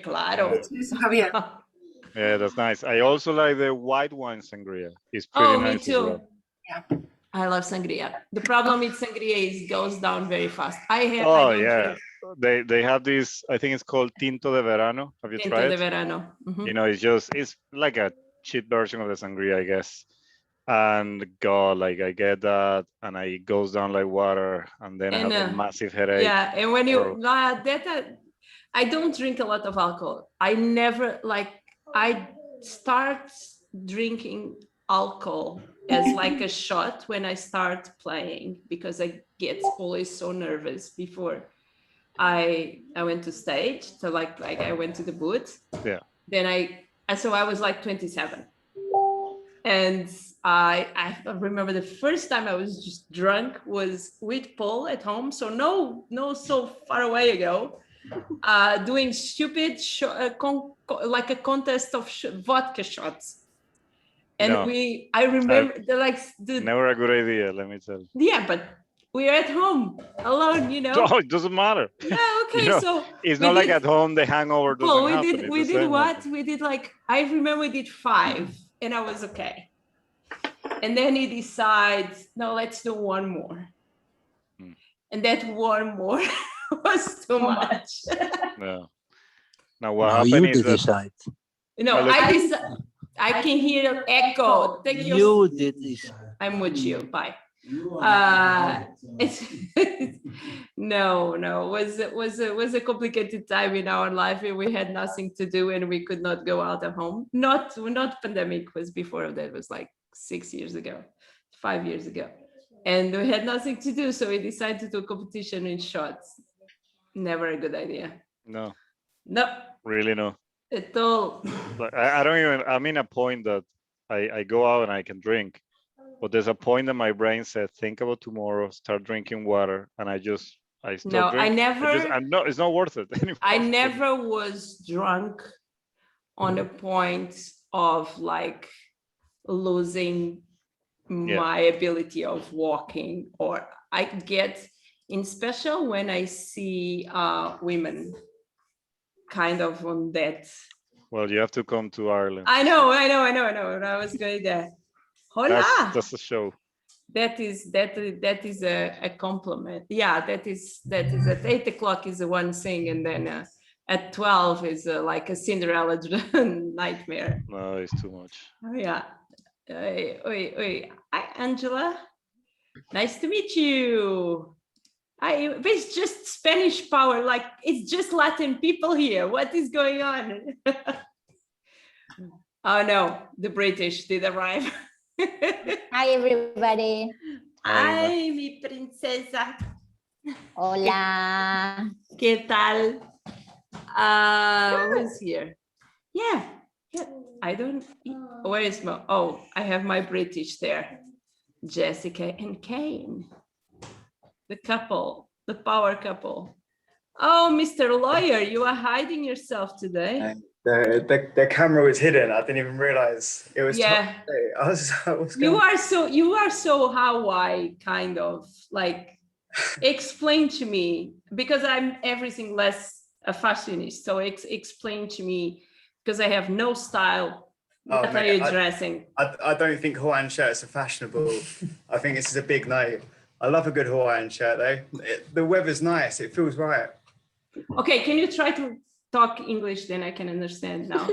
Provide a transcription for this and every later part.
Claro. Javier. Yeah, that's nice. I also like the white wine sangria. It's pretty Oh, me nice as too. well. Yeah. I love sangria. The problem with sangria is it goes down very fast. I Oh don't yeah, drink they have this. I think it's called Tinto de Verano. Have you Tinto tried de it? Verano. You know, it's like a cheap version of the sangria, I guess. And God, like I get that, and it goes down like water, and then I have a massive headache. Yeah, and when you Or- I don't drink a lot of alcohol. I never I start drinking alcohol as like a shot when I start playing because I get always so nervous before I went to stage. So like I went to the booth. Yeah. Then so I was like 27. And I remember the first time I was just drunk was with Paul at home. So no, so far away ago, doing stupid like a contest of vodka shots. And No, I remember never a good idea. Let me tell you. Yeah, but we are at home alone, you know. No, it doesn't matter. Yeah, okay. You know, so it's not like at home the hangover doesn't we happen. did what? We did like I remember we did 5 and I was okay. And then he decides, no, let's do one more. And that one more was too much. Yeah. Now what Now happened you is that decide. No, I can hear echo. Thank you. You did this. I'm with you. Bye. It's no, it was a complicated time in our life. We had nothing to do and we could not go out of home. Not pandemic, was before that, was like 6 years ago, 5 years ago. And we had nothing to do, so we decided to do a competition in shots. Never a good idea. No. No. Really no. At all. Like, I don't even, I'm in a point that I go out and I can drink. But there's a point that my brain said, think about tomorrow, start drinking water. And I stopped No, drinking. no, it's not worth it anymore. I never was drunk on a point of like losing my ability of walking, or I get in special when I see women kind of on that. Well, you have to come to Ireland. I know. I was going there. Hola. That's the show. That is a compliment. Yeah, that is at 8 o'clock is the one thing, and then at 12 is like a Cinderella nightmare. No, it's too much. Oh, yeah. Hi, Angela. Nice to meet you. It's just Spanish power. Like it's just Latin people here. What is going on? Oh no, the British did arrive. Hi, everybody. Hi, mi princesa. Hola. ¿Qué tal? Who's here? Yeah. I don't. Where is my? Oh, I have my British there. Jessica and Kane, the couple, the power couple. Oh, Mr. Lawyer, you are hiding yourself today. The camera was hidden. I didn't even realize it was. Yeah. You are so Hawaii kind of like. Explain to me, because I'm everything less a fashionist. So explain to me, because I have no style. What are you dressing? I don't think Hawaiian shirts are fashionable. I think this is a big no. I love a good Hawaiian shirt though. The weather's nice. It feels right. Okay, can you try to talk English? Then I can understand now.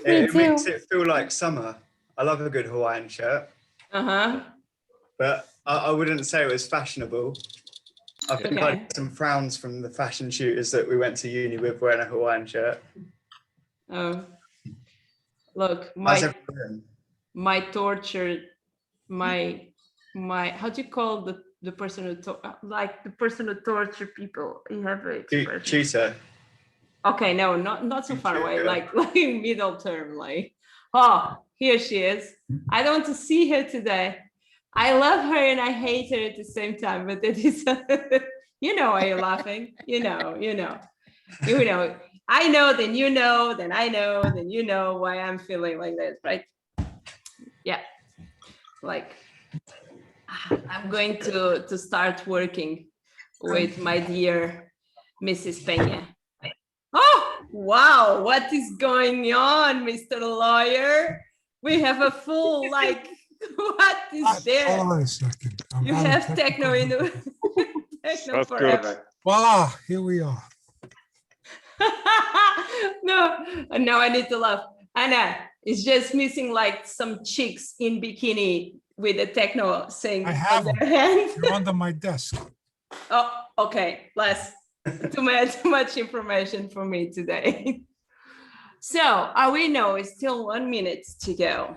It makes it feel like summer. I love a good Hawaiian shirt. But I wouldn't say it was fashionable. I think I had some frowns from the fashion shooters that we went to uni with wearing a Hawaiian shirt. Oh, look, my torture, my how do you call the person who the person who torture people? You have a tutor. Okay, no, not so far away, like middle term, like, oh, here she is. I don't want to see her today. I love her and I hate her at the same time, but it is, you know why you're laughing. You know. I know, then you know, then I know, then you know why I'm feeling like that, right? Yeah. Like, I'm going to start working with my dear Mrs. Peña. Oh, wow, what is going on, Mr. Lawyer? We have a full, like, what is there? Hold on a second. You have techno in the techno That's forever. good. Voila, here we are. No, now I need to laugh. Anna, it's just missing like some chicks in bikini with a techno saying I have on them. their hand. They're under my desk. Oh, okay, less. Too much information for me today. So we know it's still 1 minute to go.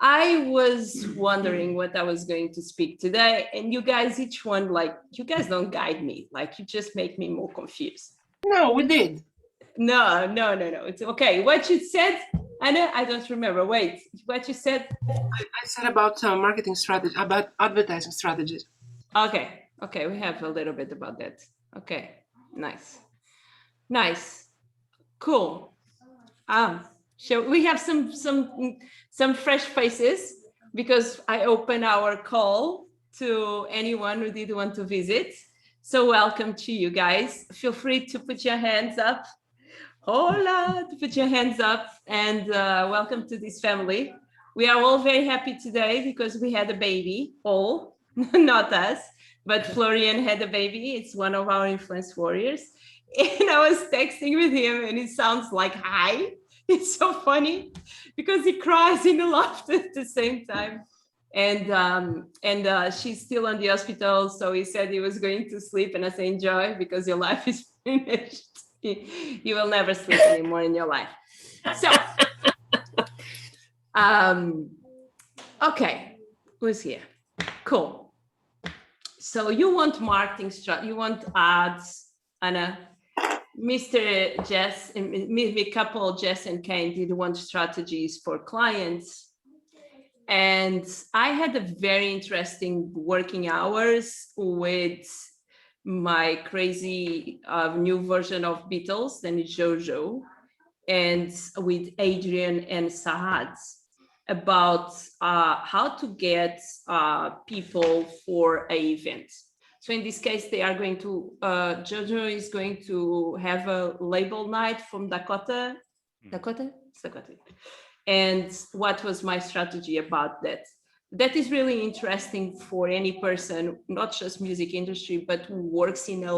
I was wondering what I was going to speak today, and you guys, each one, like, you guys don't guide me, like, you just make me more confused. No, we did. No. It's okay. What you said, Anna, I don't remember. Wait, what you said? I said about marketing strategy, about advertising strategies. Okay, we have a little bit about that. Okay, nice, cool. So we have some fresh faces because I open our call to anyone who did want to visit. So welcome to you guys. Feel free to put your hands up. Hola, to put your hands up, and welcome to this family. We are all very happy today because we had a baby, all, not us, but Florian had a baby. It's one of our influence warriors. And I was texting with him and it sounds like hi. It's so funny because he cries and he laughs at the same time. And she's still in the hospital. So he said he was going to sleep, and I said, enjoy, because your life is finished. You will never sleep anymore in your life. So, okay, who's here? Cool. So you want marketing strategy, you want ads, Anna. Mr. Jess, and couple Jess and Kane did want strategies for clients. And I had a very interesting working hours with my crazy new version of Beatles, then Jojo, and with Adrian and Sahad about how to get people for an event. So in this case, they are going to, Jojo is going to have a label night from Dakota. It's Dakota. And what was my strategy about that? That is really interesting for any person, not just music industry, but who works in a,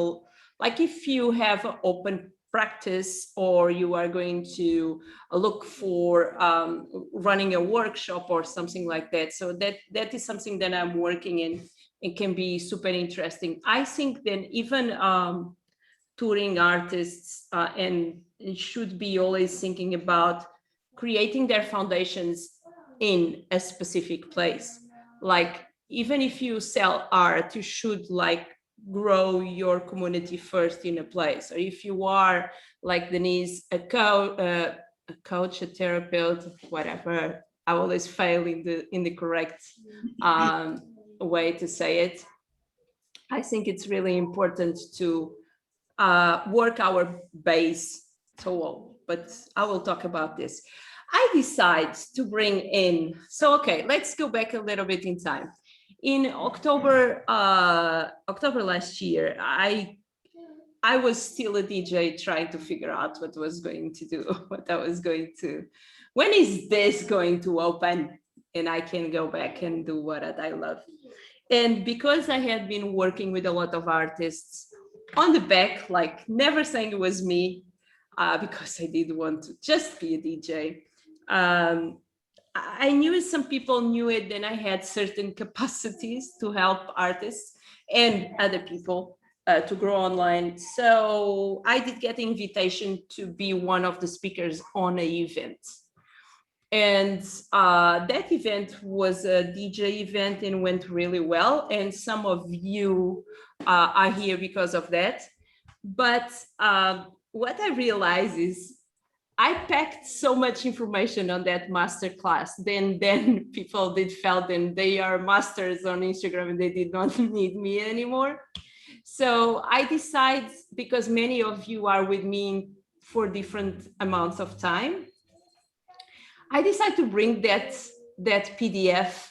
like if you have an open practice or you are going to look for running a workshop or something like that. So that is something that I'm working in. It can be super interesting. I think then even touring artists and should be always thinking about creating their foundations in a specific place. Like even if you sell art, you should like grow your community first in a place. Or if you are like Denise, a coach, a therapist, whatever, I always fail in the correct way to say it. I think it's really important to work our base. So, but I will talk about this. I decide to bring in, so okay, let's go back a little bit in time. In October last year, I was still a DJ trying to figure out what I was going to do, when is this going to open and I can go back and do what I love. And because I had been working with a lot of artists on the back, like never saying it was me, because I did want to just be a DJ. I knew some people knew it, then I had certain capacities to help artists and other people to grow online. So I did get the invitation to be one of the speakers on an event. And that event was a DJ event and went really well. And some of you are here because of that. But what I realized is I packed so much information on that masterclass. Then people did felt and they are masters on Instagram and they did not need me anymore. So I decided, because many of you are with me for different amounts of time, I decided to bring that PDF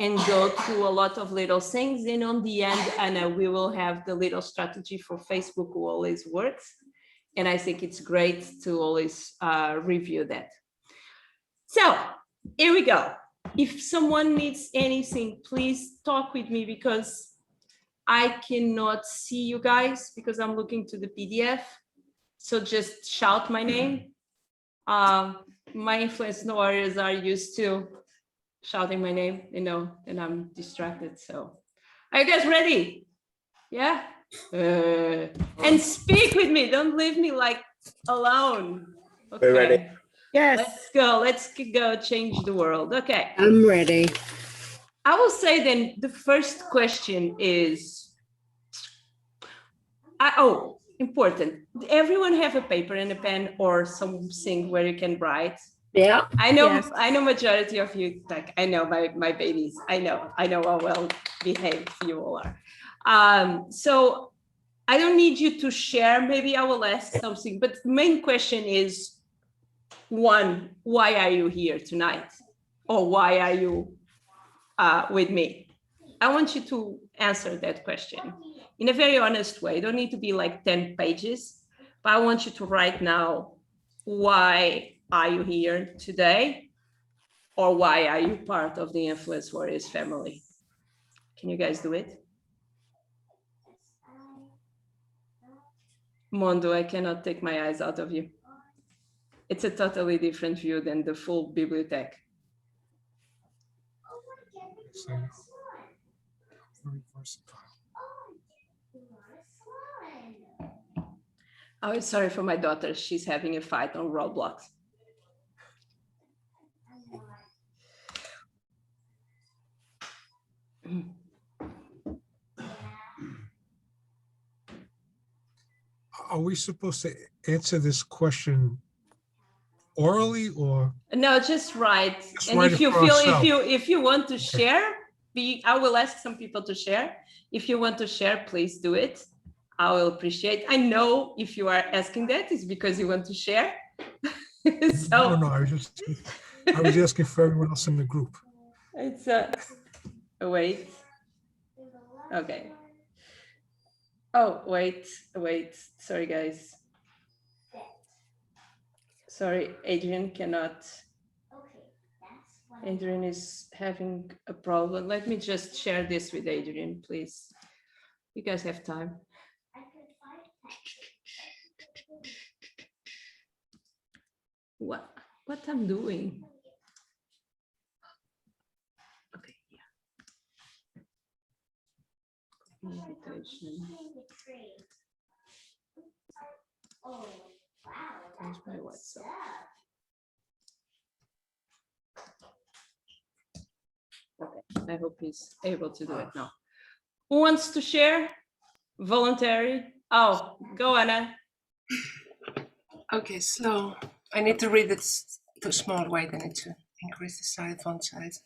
and go through a lot of little things. And on the end, Anna, we will have the little strategy for Facebook who always works. And I think it's great to always review that. So here we go. If someone needs anything, please talk with me because I cannot see you guys because I'm looking to the PDF. So just shout my name. My influence warriors are used to shouting my name, you know, and I'm distracted. So are you guys ready? Yeah. And speak with me. Don't leave me like alone. Okay. We're ready. Yes, Let's go change the world. Okay. I'm ready. I will say then the first question is, important. Everyone have a paper and a pen or something where you can write? Yeah. I know, Yes. I know majority of you, like, I know my babies, I know how well behaved you all are. So I don't need you to share, maybe I will ask something, but the main question is, one, why are you here tonight? Or why are you with me? I want you to answer that question in a very honest way. You don't need to be like 10 pages, but I want you to write now, why are you here today? Or why are you part of the Influence Warriors family? Can you guys do it? Mondo, I cannot take my eyes out of you. It's a totally different view than the full bibliothèque. So, very versatile. Oh, sorry for my daughter. She's having a fight on Roblox. Are we supposed to answer this question orally or? No, just write. Just And write if it you for feel, ourselves. if you want to share, I will ask some people to share. If you want to share, please do it. I will appreciate. I know if you are asking that, it's because you want to share. So No, I was asking for everyone else in the group. it's wait. Okay. Oh, wait. Sorry, guys. Sorry, Adrian cannot. Adrian is having a problem. Let me just share this with Adrian, please. You guys have time. What I'm doing? Okay, yeah. Invitation. There's my WhatsApp. Okay, I hope he's able to do it now. Who wants to share? Voluntary? Oh, go Anna. Okay, so I need to read it too small. Wait, I need to increase the font size.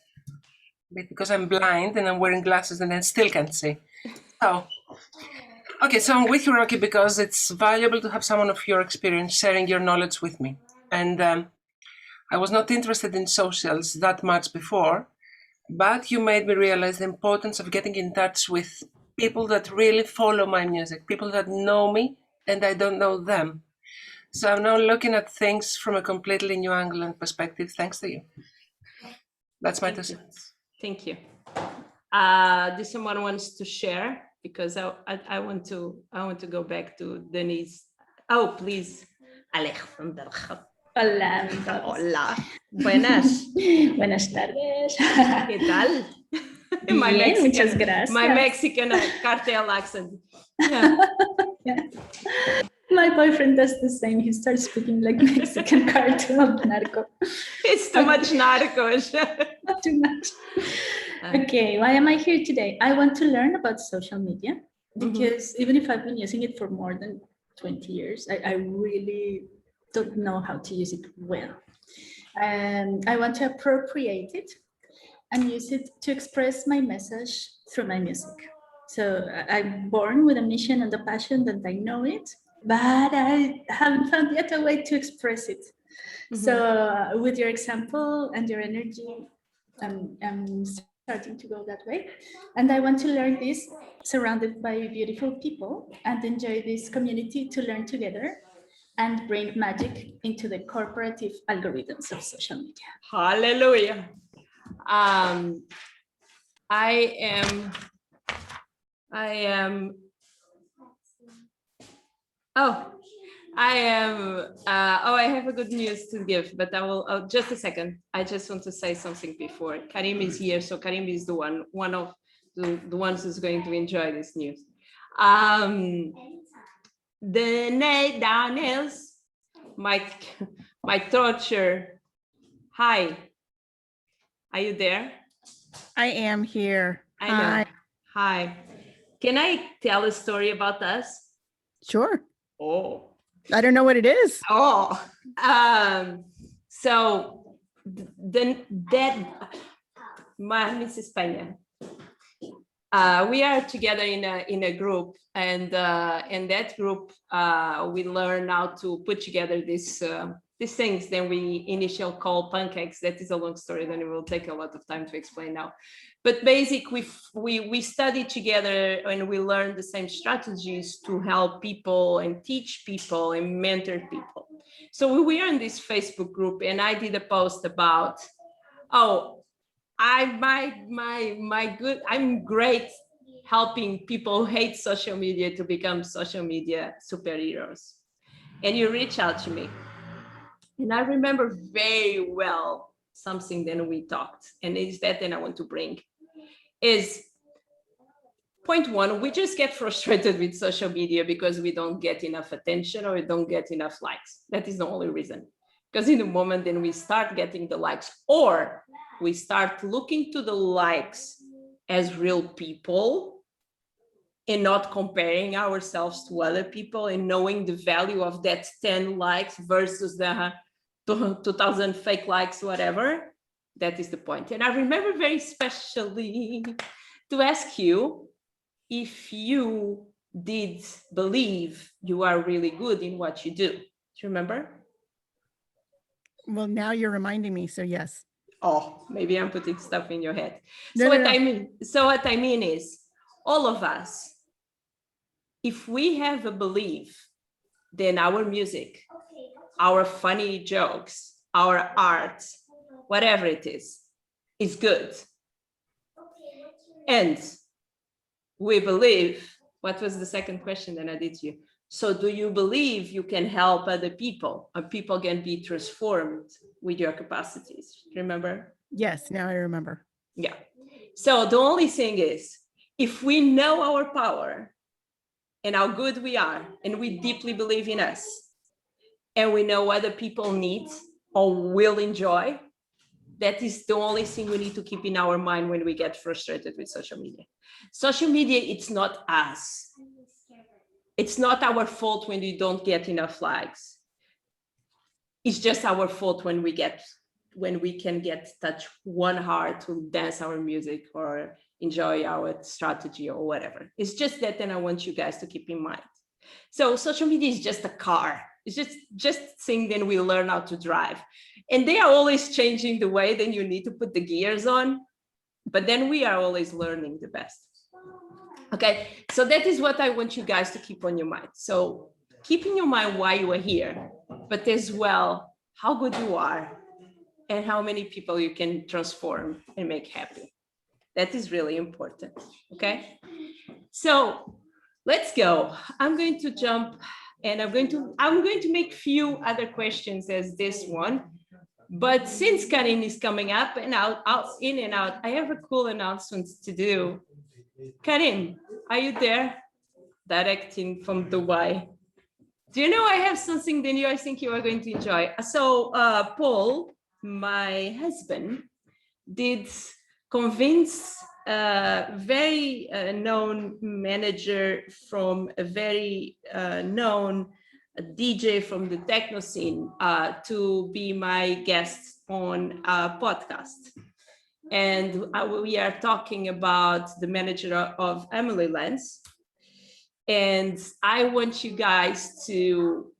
Because I'm blind and I'm wearing glasses and I still can't see. So, okay, so I'm with you, Rocky, because it's valuable to have someone of your experience sharing your knowledge with me. And I was not interested in socials that much before, but you made me realize the importance of getting in touch with people that really follow my music, people that know me and I don't know them. So I'm now looking at things from a completely new angle and perspective, thanks to you. That's my 2 cents. Thank you. Does someone wants to share? Because I want to go back to Denise. Oh, please. Alejandra. Hola. Hola. Buenas. Buenas tardes. ¿Qué tal? Bien, muchas gracias. My Mexican cartel accent. Yeah. Yeah. My boyfriend does the same. He starts speaking like Mexican cartel narco. It's too much narcos. Not too much. Okay, why am I here today? I want to learn about social media because even if I've been using it for more than 20 years, I really don't know how to use it well. And I want to appropriate it and use it to express my message through my music. So I'm born with a mission and a passion that I know it, but I haven't found yet a way to express it. So with your example and your energy, I'm starting to go that way. And I want to learn this surrounded by beautiful people and enjoy this community to learn together and bring magic into the corporative algorithms of social media. Hallelujah. I am, I have a good news to give, but I will, just a second. I just want to say something before. Karim is here, so Karim is the one of the ones who's going to enjoy this news. The Daniels, my torture. Hi, are you there? I am here. I know. Hi. Can I tell a story about us? Sure. Oh. I don't know what it is. Oh. So Miss España. We are together in a group, and in that group we learn how to put together these things. Then we initially call pancakes. That is a long story. Then it will take a lot of time to explain now. But basically, we study together and we learn the same strategies to help people and teach people and mentor people. So we were in this Facebook group, and I did a post about, I'm great helping people who hate social media to become social media superheroes. And you reach out to me. And I remember very well something that we talked, and it's that then I want to bring is point one, we just get frustrated with social media because we don't get enough attention or we don't get enough likes. That is the only reason. Because in the moment then we start getting the likes, or we start looking to the likes as real people and not comparing ourselves to other people and knowing the value of that 10 likes versus the 2000 fake likes, whatever. That is the point. And I remember very specially to ask you if you did believe you are really good in what you do. Do you remember? Well, now you're reminding me, so yes. Oh, maybe I'm putting stuff in your head. So what I mean is, all of us, if we have a belief, then our music, our funny jokes, our art, whatever it is good. And we believe, what was the second question that I did to you? So do you believe you can help other people and people can be transformed with your capacities? Remember? Yes, now I remember. Yeah. So the only thing is, if we know our power and how good we are, and we deeply believe in us, and we know other people need or will enjoy, that is the only thing we need to keep in our mind when we get frustrated with social media. Social media, it's not us. It's not our fault when you don't get enough likes. It's just our fault when we can get touch one heart to dance our music or enjoy our strategy or whatever. It's just that, and I want you guys to keep in mind. So social media is just a car. It's just thing then we learn how to drive. And they are always changing the way, then you need to put the gears on, but then we are always learning the best. Okay, so that is what I want you guys to keep on your mind. So keep in your mind why you are here, but as well, how good you are and how many people you can transform and make happy. That is really important, okay? So let's go. I'm going to jump and I'm going to make few other questions as this one. But since Karim is coming up and out, in and out, I have a cool announcement to do. Karim, are you there? Directing from Dubai. Do you know I have something that I think you are going to enjoy? So Paul, my husband, did convince a very known manager from a very known DJ from the techno scene to be my guest on a podcast. And we are talking about the manager of Emily Lens. And I want you guys to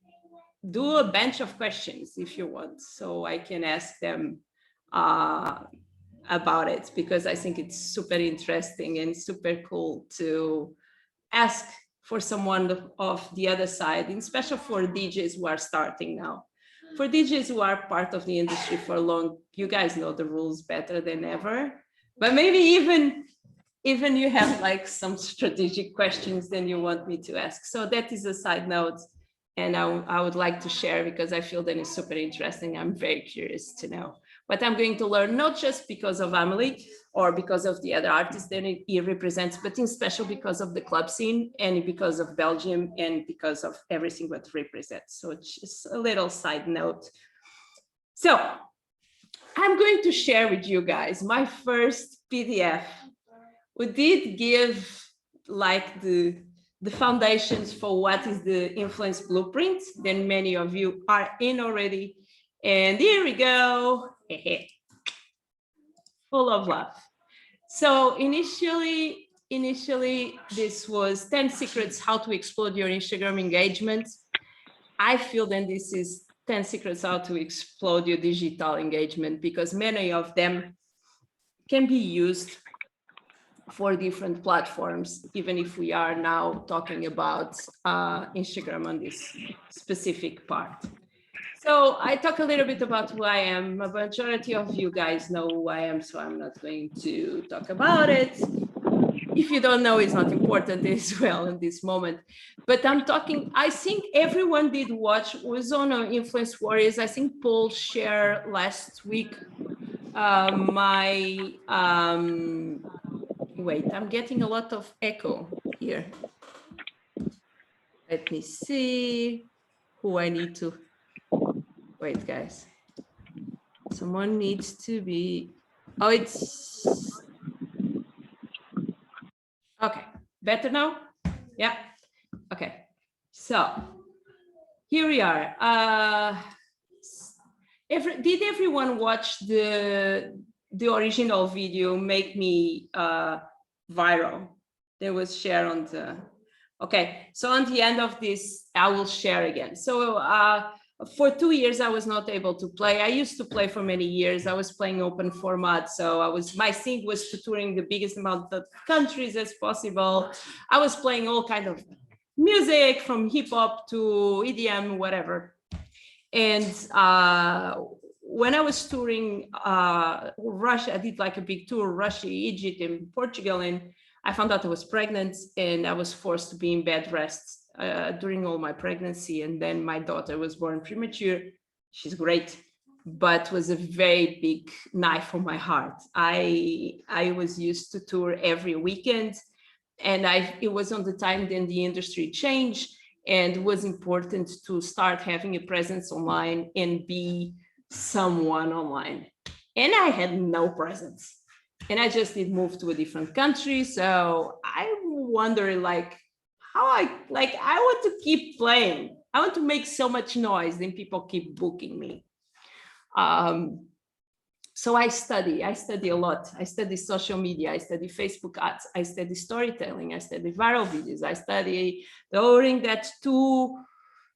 do a bunch of questions if you want, so I can ask them about it, because I think it's super interesting and super cool to ask for someone of the other side, and especially for DJs who are starting now. For DJs who are part of the industry for long, you guys know the rules better than ever, but maybe even you have like some strategic questions then you want me to ask. So that is a side note, and I would like to share because I feel that it's super interesting. I'm very curious to know what I'm going to learn, not just because of Amelie or because of the other artists that he represents, but in special because of the club scene and because of Belgium and because of everything what it represents. So it's just a little side note. So I'm going to share with you guys my first PDF. We did give like the foundations for what is the influence blueprint. Then many of you are in already. And here we go. Full of love. So initially, this was 10 secrets how to explode your Instagram engagement. I feel that this is 10 secrets how to explode your digital engagement, because many of them can be used for different platforms, even if we are now talking about Instagram on this specific part. So I talk a little bit about who I am. A majority of you guys know who I am, so I'm not going to talk about it. If you don't know, it's not important as well in this moment. But I'm talking, I think everyone did watch, was on Influence Warriors. I think Paul shared last week wait, I'm getting a lot of echo here. Let me see who I need to, wait guys. Someone needs to be, oh, it's, okay, better now? Yeah, okay. So here we are. Did everyone watch the original video, Make Me Viral? There was share on the, okay. So on the end of this, I will share again. So for 2 years, I was not able to play. I used to play for many years. I was playing open format. So my thing was to touring the biggest amount of countries as possible. I was playing all kind of music from hip hop to EDM, whatever. And when I was touring Russia, I did like a big tour, Russia, Egypt, and Portugal, and I found out I was pregnant, and I was forced to be in bed rest during all my pregnancy. And then my daughter was born premature. She's great, but was a very big knife on my heart. I was used to tour every weekend, and it was on the time then the industry changed, and it was important to start having a presence online and be someone online. And I had no presence. And I just did move to a different country. So I wonder like how I want to keep playing. I want to make so much noise, then people keep booking me. So I study a lot. I study social media, I study Facebook ads, I study storytelling, I study viral videos, I study during that 2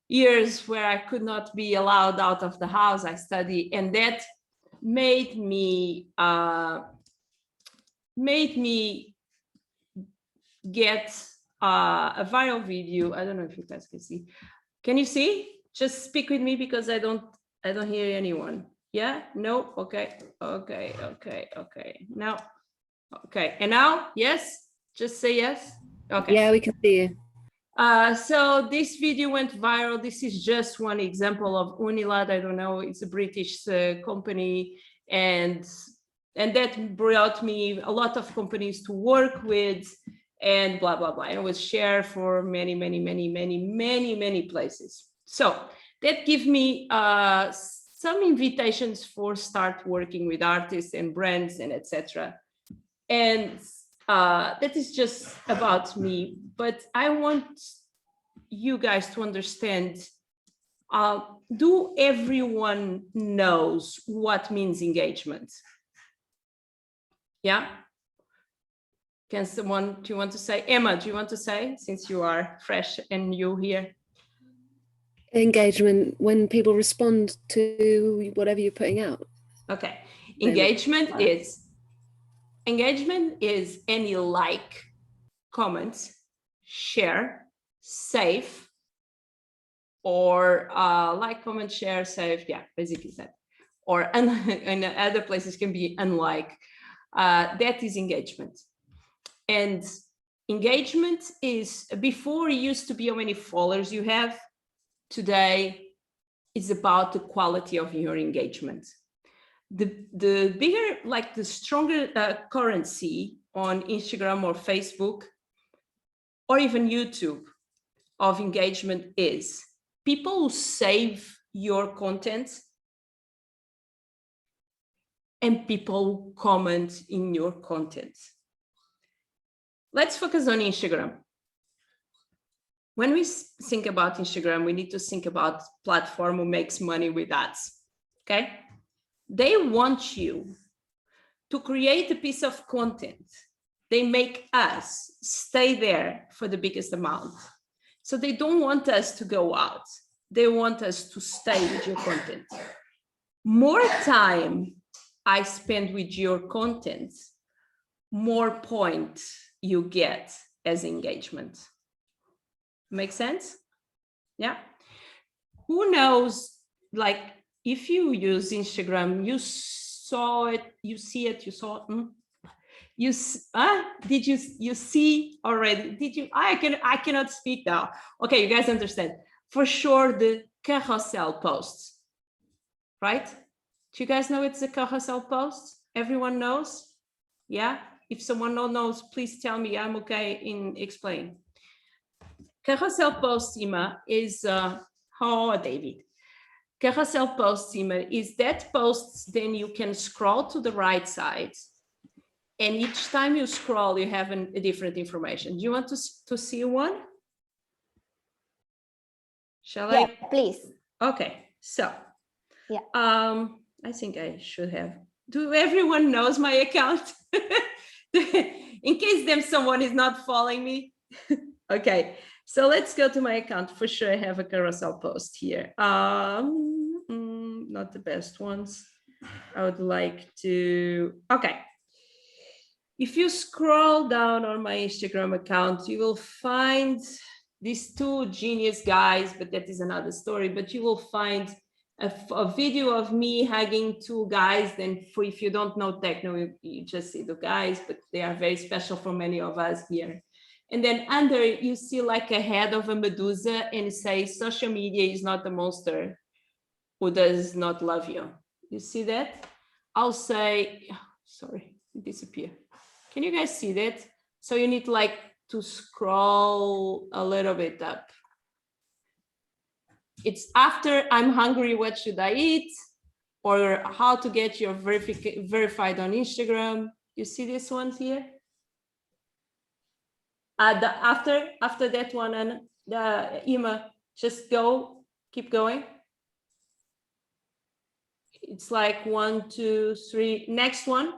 years where I could not be allowed out of the house, I study, and that made me get a viral video. I don't know if you guys can see. Can you see? Just speak with me because I don't hear anyone. Yeah, no, okay. Now, okay, and now, yes, just say yes. Okay. Yeah, we can see you. So this video went viral. This is just one example of Unilad. I don't know, it's a British company, and that brought me a lot of companies to work with, and blah blah blah. It was shared for many places. So that gave me some invitations for start working with artists and brands and etc. And that is just about me, but I want you guys to understand, do everyone knows what means engagement? Yeah? Can someone, do you want to say? Emma, do you want to say, since you are fresh and new here? Engagement, when people respond to whatever you're putting out. Okay, engagement is Engagement is any like, comment, share, save, or like, comment, share, save. Yeah, basically that. Or and other places can be unlike. That is engagement. And engagement is, before it used to be how many followers you have. Today is about the quality of your engagement. The bigger, like the stronger currency on Instagram or Facebook or even YouTube of engagement is people who save your content and people who comment in your content. Let's focus on Instagram. When we think about Instagram, we need to think about platform who makes money with ads, okay? They want you to create a piece of content. They make us stay there for the biggest amount. So they don't want us to go out. They want us to stay with your content. More time I spend with your content, more points you get as engagement. Make sense? Yeah. Who knows, like, if you use Instagram, you saw it, you see it, you saw it. Did you see already? Did you? I cannot speak now. Okay, you guys understand. For sure, the carousel posts, right? Do you guys know it's a carousel post? Everyone knows? Yeah? If someone knows, please tell me. I'm okay in explaining. Carousel post, Ima, is, David. Carousel post, Ima, is that posts, then you can scroll to the right side. And each time you scroll, you have a different information. Do you want to see one? Shall I? Yeah, please. Okay, so. Yeah. I think I should have. Do everyone knows my account? In case then someone is not following me. Okay, so let's go to my account. For sure, I have a carousel post here. Not the best ones. I would like to. Okay. If you scroll down on my Instagram account, you will find these two genius guys, but that is another story. But you will find a video of me hugging two guys. Then for, if you don't know techno, you just see the guys, but they are very special for many of us here. And then under, you see like a head of a Medusa and it says, social media is not a monster who does not love you. You see that? I'll say, sorry, it disappeared. Can you guys see that? So you need like to scroll a little bit up. It's after I'm hungry, what should I eat? Or how to get your verified on Instagram. You see this one here? After that one, and Ima, just go, keep going. It's like 1, 2, 3. Next one.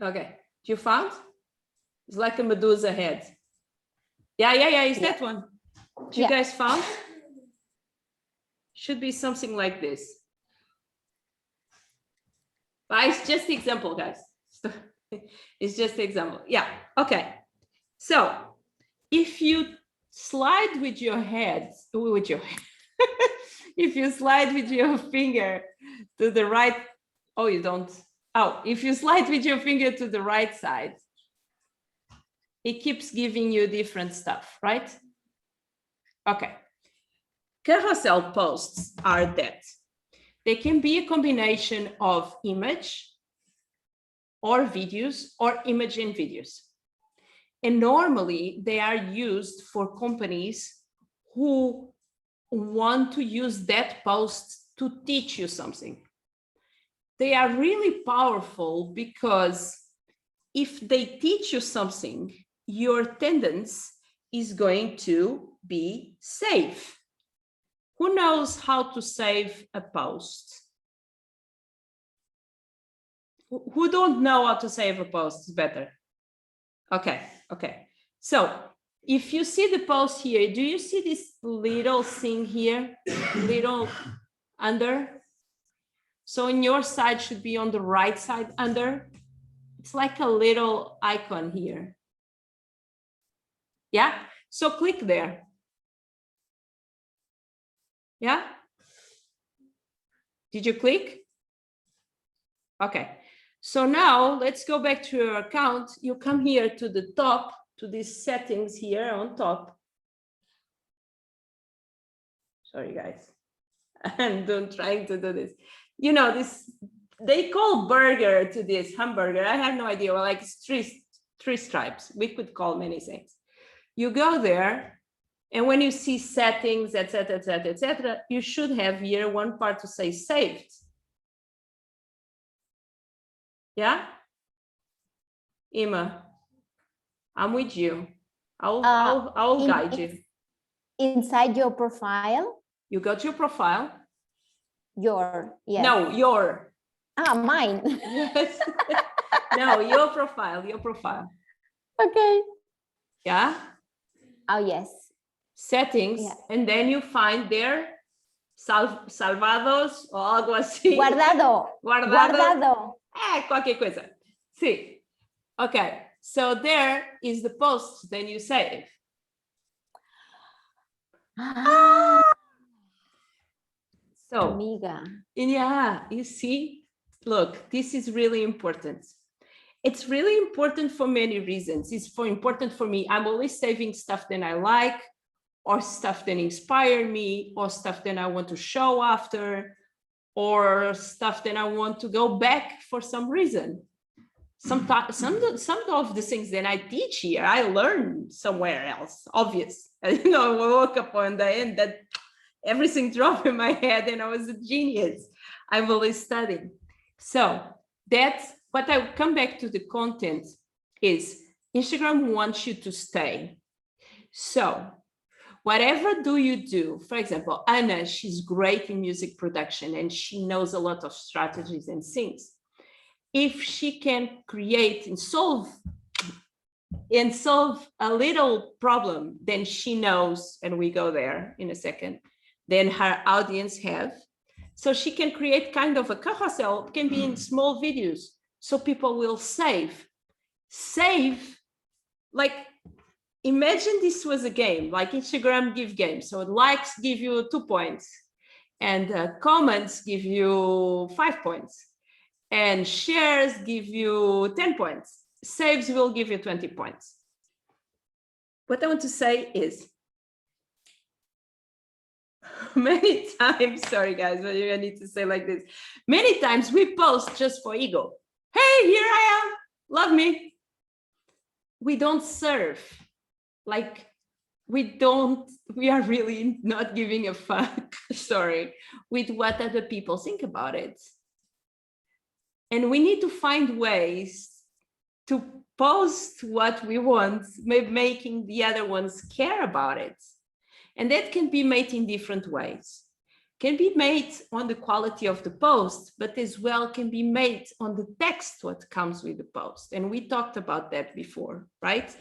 Okay, you found? It's like a Medusa head. Yeah, it's that one. You guys found? Should be something like this. But it's just the example, guys. It's just the example. Yeah, okay. So if you slide with your head, if you slide with your finger to the right, oh, you don't. Oh, if you slide with your finger to the right side, it keeps giving you different stuff, right? Okay. Carousel posts are that. They can be a combination of image or videos or image and videos. And normally they are used for companies who want to use that post to teach you something. They are really powerful because if they teach you something, your attendance is going to be safe. Who knows how to save a post? Who don't know how to save a post is better? Okay. So if you see the post here, do you see this little thing here? Little under? So on your side should be on the right side under. It's like a little icon here. Yeah, so click there. Yeah? Did you click? Okay, so now let's go back to your account. You come here to the top, to these settings here on top. Sorry, guys. I'm trying to do this. You know, this, they call burger to this hamburger. I have no idea. Well, like three stripes. We could call many things. You go there, and when you see settings, etc., etc., etc., you should have here one part to say saved. Yeah, Emma, I'm with you. I'll guide you. Inside your profile. You go to your profile. Your, yes. No, your. Ah, mine. Yes. No, your profile, your profile. Okay. Yeah. Oh, yes. Settings, Yeah. and then you find there salvados o algo así. Guardado. Guardado. Qualquer coisa. Sí. Okay. So there is the post, then you save. Ah, So, amiga. yeah, you see, look, this is really important. It's really important for many reasons. It's important for me. I'm always saving stuff that I like, or stuff that inspire me, or stuff that I want to show after, or stuff that I want to go back for some reason. Some of the things that I teach here, I learned somewhere else, obvious. You know, I woke up on the end that everything dropped in my head and I was a genius. I've always studied. So that's what I come back to the content is Instagram wants you to stay. So whatever do you do, for example, Anna, she's great in music production and she knows a lot of strategies and things. If she can create and solve a little problem, then she knows, and we go there in a second, then her audience have. So she can create kind of a carousel, can be in small videos, so people will save. Save, like, imagine this was a game, like Instagram give games. So likes give you 2 points, and comments give you 5 points, and shares give you 10 points. Saves will give you 20 points. What I want to say is, many times, sorry guys, but I need to say like this. Many times we post just for ego. Hey, here I am, love me. We don't serve. Like, we are really not giving a fuck, sorry, with what other people think about it. And we need to find ways to post what we want, making the other ones care about it. And that can be made in different ways. Can be made on the quality of the post, but as well can be made on the text what comes with the post. And we talked about that before, right?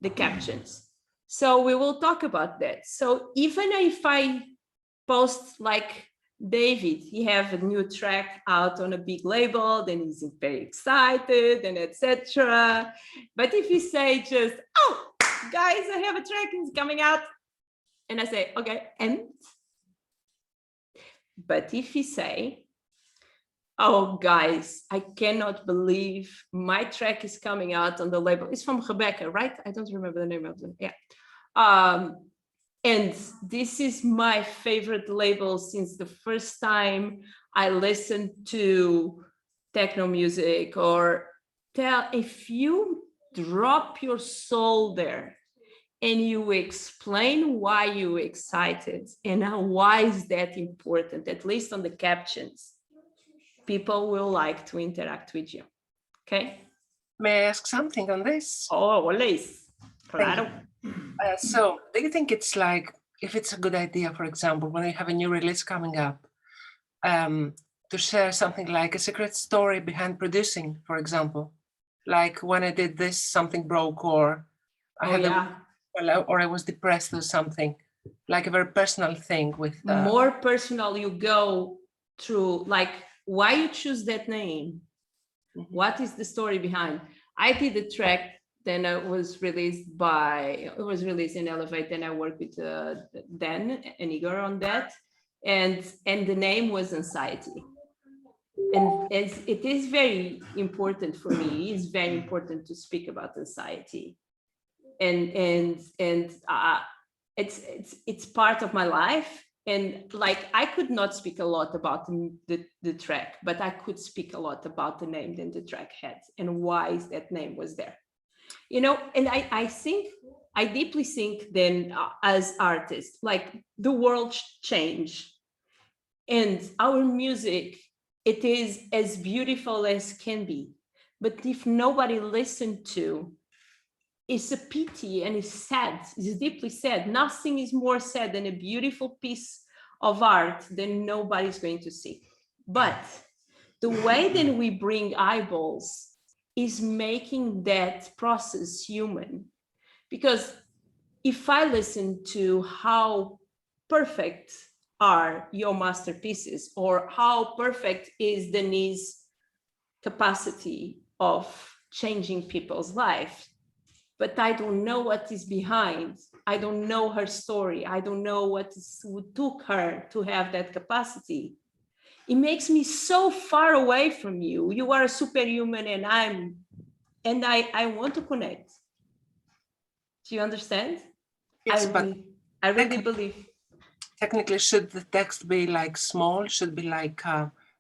The captions. So we will talk about that. So even if I post like David, he have a new track out on a big label, then he's very excited and etc. But if you say just, oh, guys, I have a track, it's coming out. And I say, okay, and? But if you say, oh, guys, I cannot believe my track is coming out on the label. It's from Rebecca, right? I don't remember the name of it. Yeah. And this is my favorite label since the first time I listened to techno music, or if you drop your soul there and you explain why you're excited and why is that important, at least on the captions, people will like to interact with you. Okay? May I ask something on this? Oh, always. Claro. So do you think it's like, if it's a good idea, for example, when you have a new release coming up, to share something like a secret story behind producing, for example, like when I did this, something broke, or or I was depressed or something, like a very personal thing with... More personal, you go through, like why you choose that name? What is the story behind? I did the track, then it was released in Elevate, and I worked with Dan and Igor on that. And the name was Anxiety. And it is very important for me. It's very important to speak about anxiety. And it's part of my life. And like, I could not speak a lot about the track, but I could speak a lot about the name that the track had and why that name was there. You know, and I deeply think then as artists, like the world change and our music, it is as beautiful as can be. But if nobody listened to, it's a pity and it's sad, it's deeply sad. Nothing is more sad than a beautiful piece of art that nobody's going to see. But the way that we bring eyeballs is making that process human. Because if I listen to how perfect are your masterpieces or how perfect is Denise's capacity of changing people's lives, but I don't know what is behind. I don't know her story. I don't know what took her to have that capacity. It makes me so far away from you. You are a superhuman and I want to connect. Do you understand? Yes, I really believe. Technically, should the text be like small? Should be like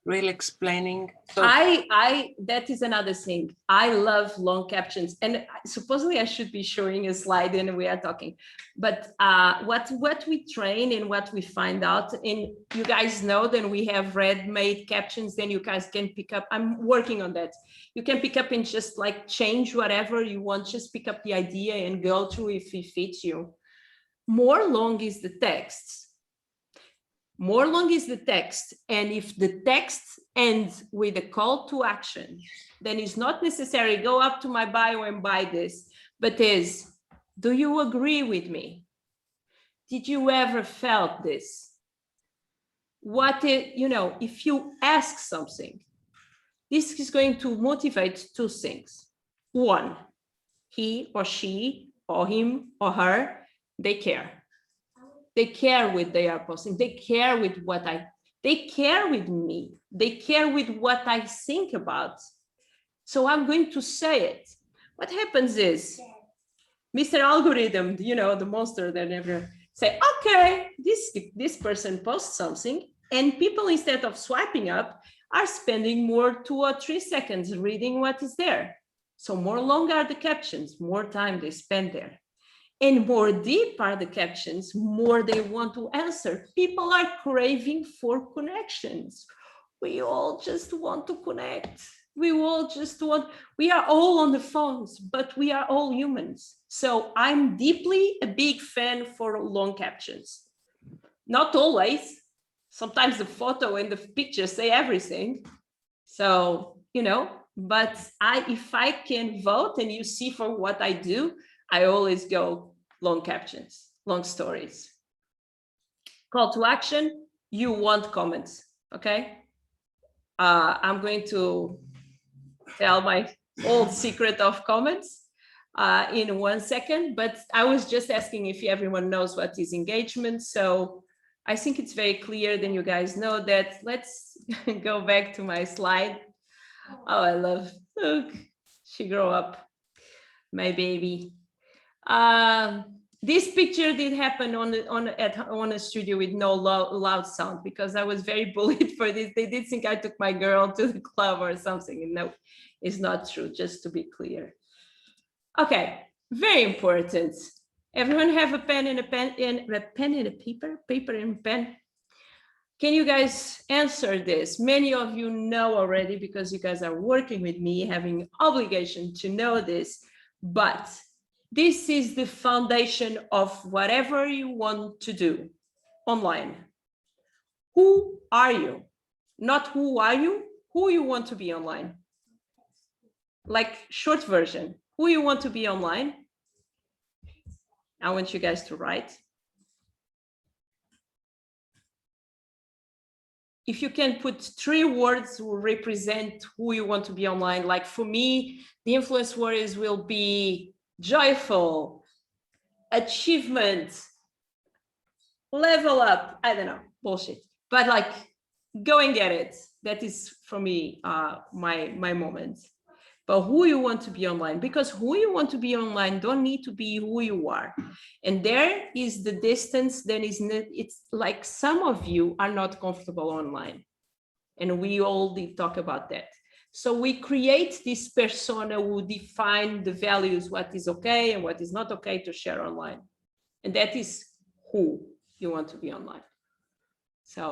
really explaining? So that is another thing. I love long captions, and supposedly I should be showing a slide and we are talking. But what we train and what we find out, and you guys know that we have ready-made captions, then you guys can pick up. I'm working on that. You can pick up and just like change whatever you want, just pick up the idea and go through if it fits you. More long is the text. More long is the text. And if the text ends with a call to action, then it's not necessary go up to my bio and buy this, but is, do you agree with me? Did you ever felt this? If you ask something, this is going to motivate two things. One, he or she or him or her, they care. They care what they are posting. They care with they care with me. They care with what I think about. So I'm going to say it. What happens is, Mr. Algorithm, the monster that never say, okay, this person posts something, and people, instead of swiping up, are spending more 2 or 3 seconds reading what is there. So more long are the captions, more time they spend there. And more deep are the captions, more they want to answer. People are craving for connections. We all just want to connect. We are all on the phones, but we are all humans. So I'm deeply a big fan for long captions. Not always. Sometimes the photo and the picture say everything. So, but if I can vote and you see for what I do, I always go long captions, long stories. Call to action, you want comments, okay? I'm going to tell my old secret of comments in 1 second, but I was just asking if everyone knows what is engagement. So I think it's very clear, then you guys know that. Let's go back to my slide. Oh, I love, look, she grew up, my baby. This picture did happen on a studio with no loud sound, because I was very bullied for this. They did think I took my girl to the club or something. And no, it's not true, just to be clear. Okay, very important. Everyone have a pen and a paper and pen. Can you guys answer this? Many of you know already, because you guys are working with me, having obligation to know this, but this is the foundation of whatever you want to do online. Who are you? Not who are you, who you want to be online. Like short version, who you want to be online. I want you guys to write. if you can put 3 words will represent who you want to be online. Like for me, the influence words will be joyful, achievement, level up. I don't know, bullshit. But like, go and get it. That is for me, my moment. But who you want to be online, because who you want to be online don't need to be who you are. And there is the distance. Then it's like some of you are not comfortable online. And we all did talk about that. So we create this persona who define the values, what is okay and what is not okay to share online. And that is who you want to be online. So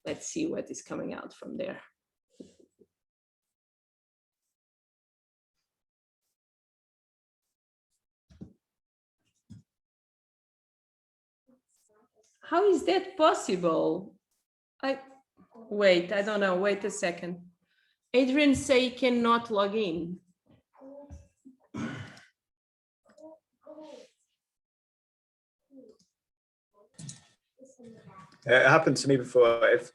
let's see what is coming out from there. How is that possible? I don't know. Wait a second. Adrian say he cannot log in. It happened to me before. If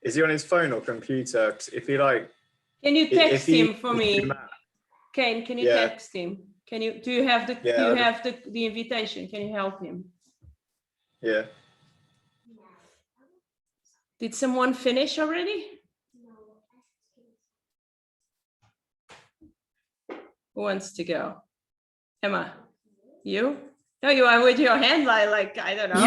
is he on his phone or computer? If he like, can you text him for me? Kane, can you text him? Can you? Do you have the? Yeah, do you have the invitation? Can you help him? Yeah. Did someone finish already? Who wants to go? Emma, you? No, you are with your hand like I don't know.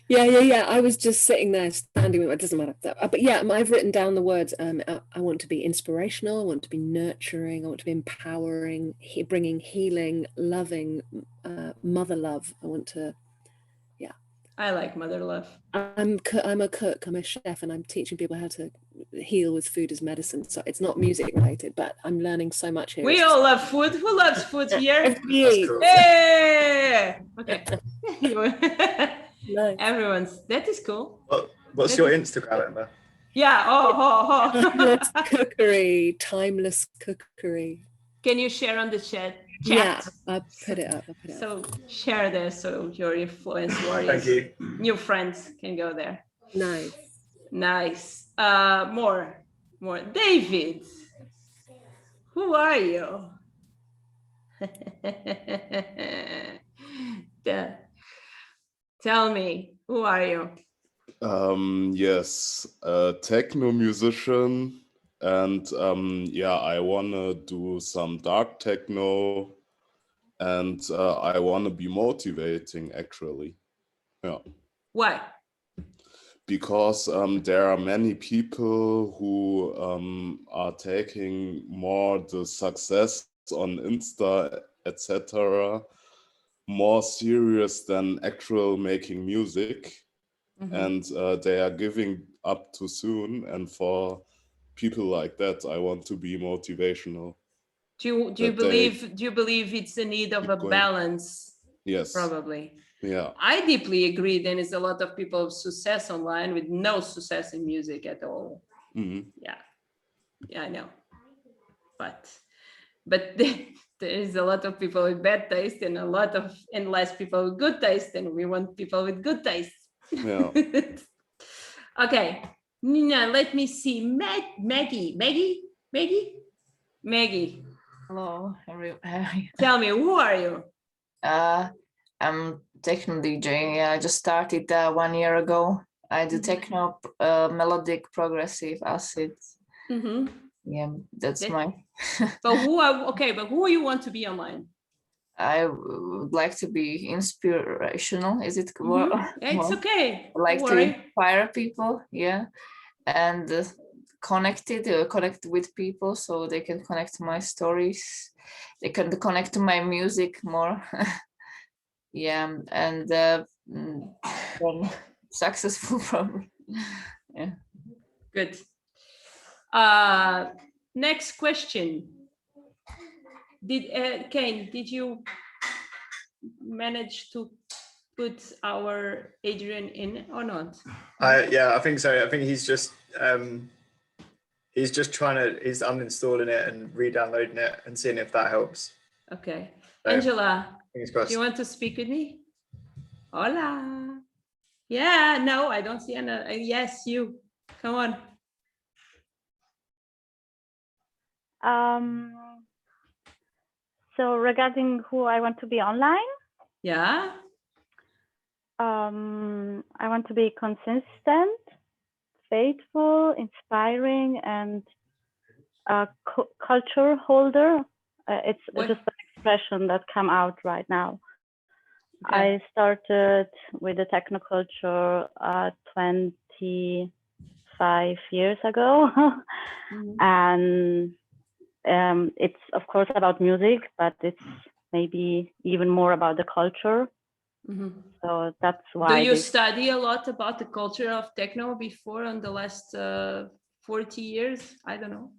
Yeah. I was just sitting there standing with it. Doesn't matter. But yeah, I've written down the words. I want to be inspirational. I want to be nurturing. I want to be empowering, bringing healing, loving, mother love. I want to. I like mother love. I'm a cook. I'm a chef, and I'm teaching people how to heal with food as medicine. So it's not music related, but I'm learning so much here. We all love food. Who loves food here? Cool. Hey! Okay. Nice. Everyone's. That is cool. What's your Instagram, Emma? Yeah. Timeless cookery. Timeless cookery. Can you share on the chat? Yeah, I'll put it up. So share this so your influence warriors, new friends can go there. Nice. More. David, who are you? Tell me, who are you? Yes, a techno musician, and I wanna do some dark techno, and I wanna be motivating actually. Yeah. Why? Because there are many people who are taking more the success on Insta, etc., more serious than actual making music. And they are giving up too soon. And for people like that, I want to be motivational. Do you believe it's a need of a balance? Yes. Probably. Yeah. I deeply agree. There is a lot of people of success online with no success in music at all. Mm-hmm. Yeah, I know. But there is a lot of people with bad taste and less people with good taste, and we want people with good taste. Yeah. Okay, Nina, let me see. Maggie. Hello, Tell me, who are you? I'm techno DJ. Yeah, I just started 1 year ago. I do techno, melodic, progressive, acid. Yeah, that's my. But who you want to be online? I would like to be inspirational. Is it? It's okay. I like to inspire people. Yeah, and connect with people so they can connect to my stories. They can connect to my music more. Yeah, and successful probably. Yeah. Good. Next question. Kane, did you manage to put our Adrian in or not? Yeah, I think so. I think he's just he's uninstalling it and re-downloading it and seeing if that helps. Okay. So, Angela, do you want to speak with me? Hola. Yeah, no, I don't see any. Yes, you. Come on. So regarding who I want to be online, Yeah. I want to be consistent, faithful, inspiring, and a culture holder. It's just an expression that come out right now. Okay. I started with the technoculture 25 years ago, and it's of course about music, but it's maybe even more about the culture. So that's why. Do you study a lot about the culture of techno before in the last 40 years? I don't know.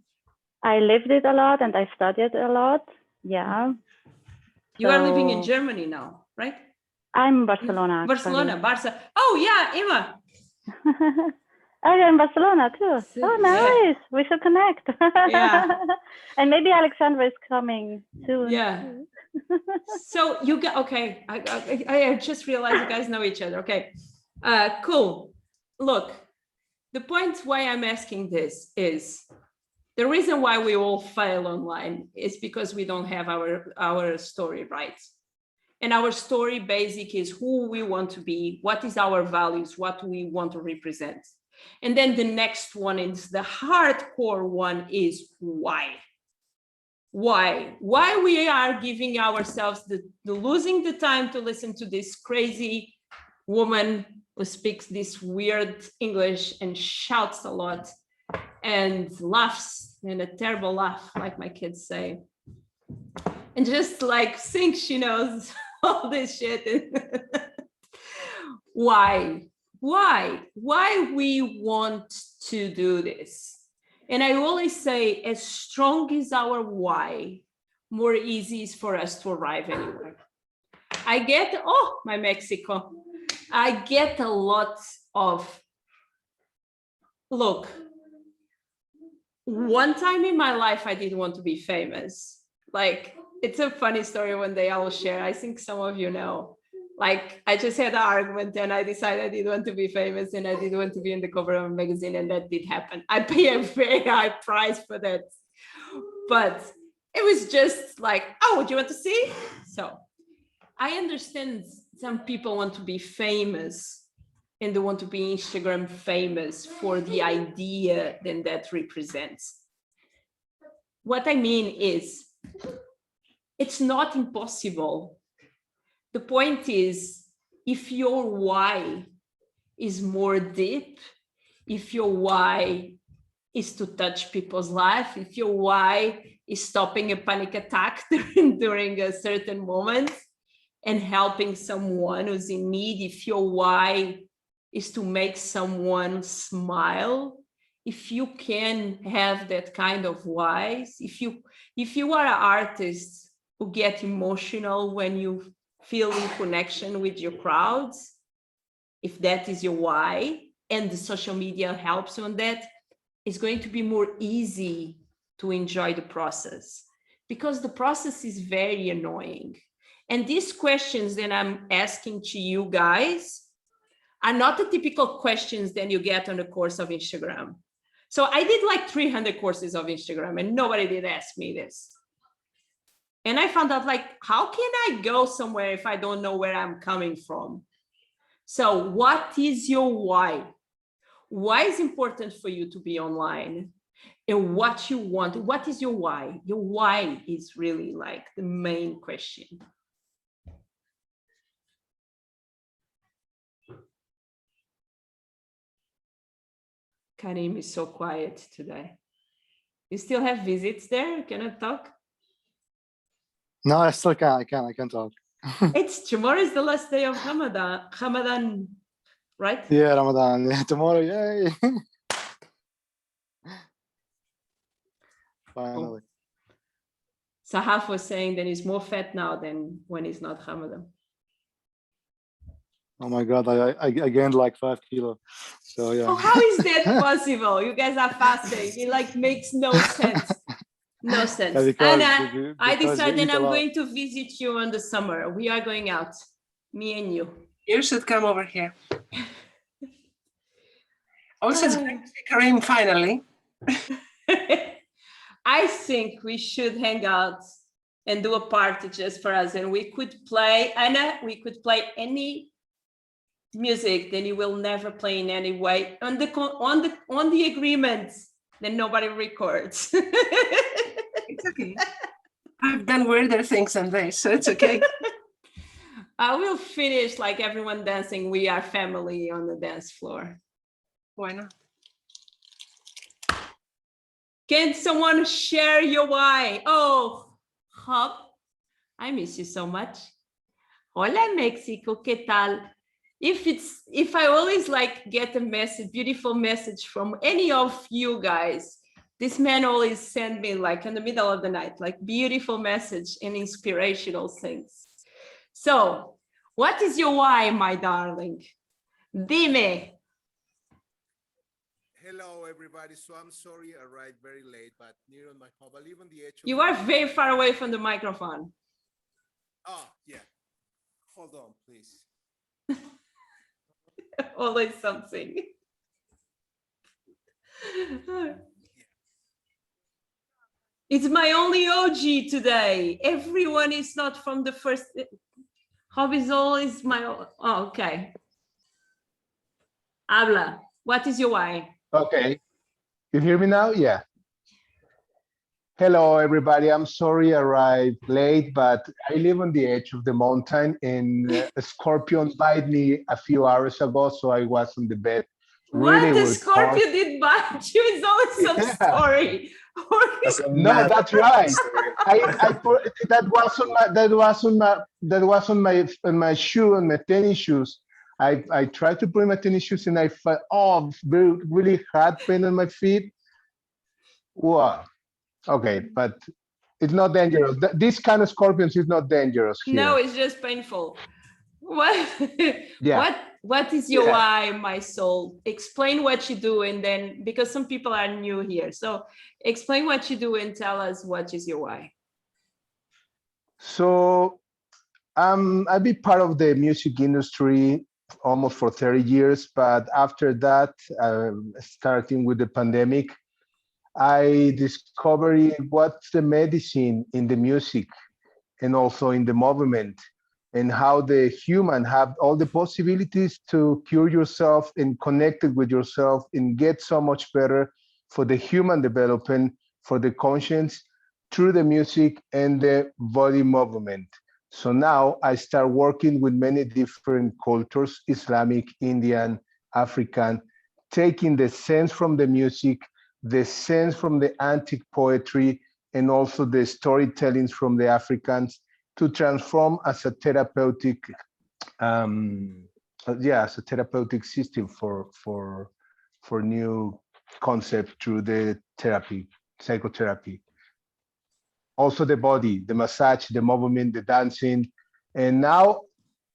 I lived it a lot and I studied a lot. Yeah. You are living in Germany now, right? I'm in Barcelona. Barcelona, Barca. Oh yeah, Emma. Oh, you're in Barcelona too. Oh, nice. Yeah. We should connect. Yeah. And maybe Alexandra is coming soon. Yeah. So you get okay. I just realized you guys know each other. Okay. Cool. Look, the point why I'm asking this is the reason why we all fail online is because we don't have our story right. And our story basic is who we want to be, what is our values, what we want to represent. And then the next one is the hardcore one is why. Why we are giving ourselves the losing the time to listen to this crazy woman who speaks this weird English and shouts a lot and laughs in a terrible laugh, like my kids say, and just like thinks she knows all this shit. Why we want to do this? And I always say, as strong as our why, more easy is for us to arrive anywhere. I get, oh, my Mexico. I get a lot of, look, one time in my life, I didn't want to be famous. Like, it's a funny story one day I will share. I think some of you know. Like, I just had an argument and I decided I didn't want to be famous and I didn't want to be in the cover of a magazine, and that did happen. I pay a very high price for that. But it was just like, oh, would you want to see? So I understand some people want to be famous and they want to be Instagram famous for the idea then that represents. What I mean is, it's not impossible. The point is, if your why is more deep, if your why is to touch people's life, if your why is stopping a panic attack during a certain moment and helping someone who's in need, if your why is to make someone smile, if you can have that kind of whys, if you are an artist who get emotional when you feel in connection with your crowds, if that is your why, and the social media helps you on that, it's going to be more easy to enjoy the process, because the process is very annoying. And these questions that I'm asking to you guys are not the typical questions that you get on the course of Instagram. So I did like 300 courses of Instagram and nobody did ask me this. And I found out, like, how can I go somewhere if I don't know where I'm coming from? So what is your why? Why is important for you to be online? And what you want? What is your why? Your why is really like the main question. Karim is so quiet today. You still have visits there? Can I talk? No, I still can't. I can talk. It's tomorrow is the last day of Ramadan, right? Yeah, Ramadan. Yeah, tomorrow, yay! Finally. Sahaf was saying that he's more fat now than when he's not Ramadan. Oh my God, I gained like 5 kilos. So yeah. Oh, how is that possible? You guys are fasting. It like makes no sense. No sense. Yeah, and I decided I'm going to visit you in the summer. We are going out, me and you. You should come over here. Also, it's great to see Karim finally. I think we should hang out and do a party just for us, and we could play, Anna, we could play any music that you will never play in any way on the agreement that nobody records. It's okay. I've done weirder things than this, so it's okay. I will finish like everyone dancing "We Are Family" on the dance floor. Why not? Can someone share your why? Oh, Hop, I miss you so much. Hola, Mexico, ¿qué tal? If I always like get a message, beautiful message from any of you guys, this man always send me like in the middle of the night, like beautiful message and inspirational things. So, what is your why, my darling? Dime. Hello, everybody. So I'm sorry I arrived very late, but near on my home. I live on the edge of You are very far away from the microphone. Oh, yeah. Hold on, please. Always something. It's my only OG today. Everyone is not from the first. Hobby is always my. Oh, okay. Habla. What is your why? Okay. You hear me now? Yeah. Hello, everybody. I'm sorry I arrived late, but I live on the edge of the mountain and a scorpion bite me a few hours ago, so I was on the bed. What the scorpion did bite you? It's always some story. No, that's right. I put that was on my shoe, on my tennis shoes. I tried to put my tennis shoes and I felt really hard pain on my feet. Wow. Okay, but it's not dangerous. This kind of scorpions is not dangerous here. No, it's just painful. What? Yeah. What is your why, my soul? Explain what you do, and then because some people are new here, so explain what you do and tell us what is your why. So I've been part of the music industry almost for 30 years, but after that, starting with the pandemic, I discovered what's the medicine in the music and also in the movement, and how the human have all the possibilities to cure yourself and connect it with yourself and get so much better for the human development, for the conscience, through the music and the body movement. So now I start working with many different cultures, Islamic, Indian, African, taking the sense from the music, the sense from the antique poetry, and also the storytellings from the Africans to transform as a therapeutic, as a therapeutic system for new concept through the therapy, psychotherapy. Also the body, the massage, the movement, the dancing, and now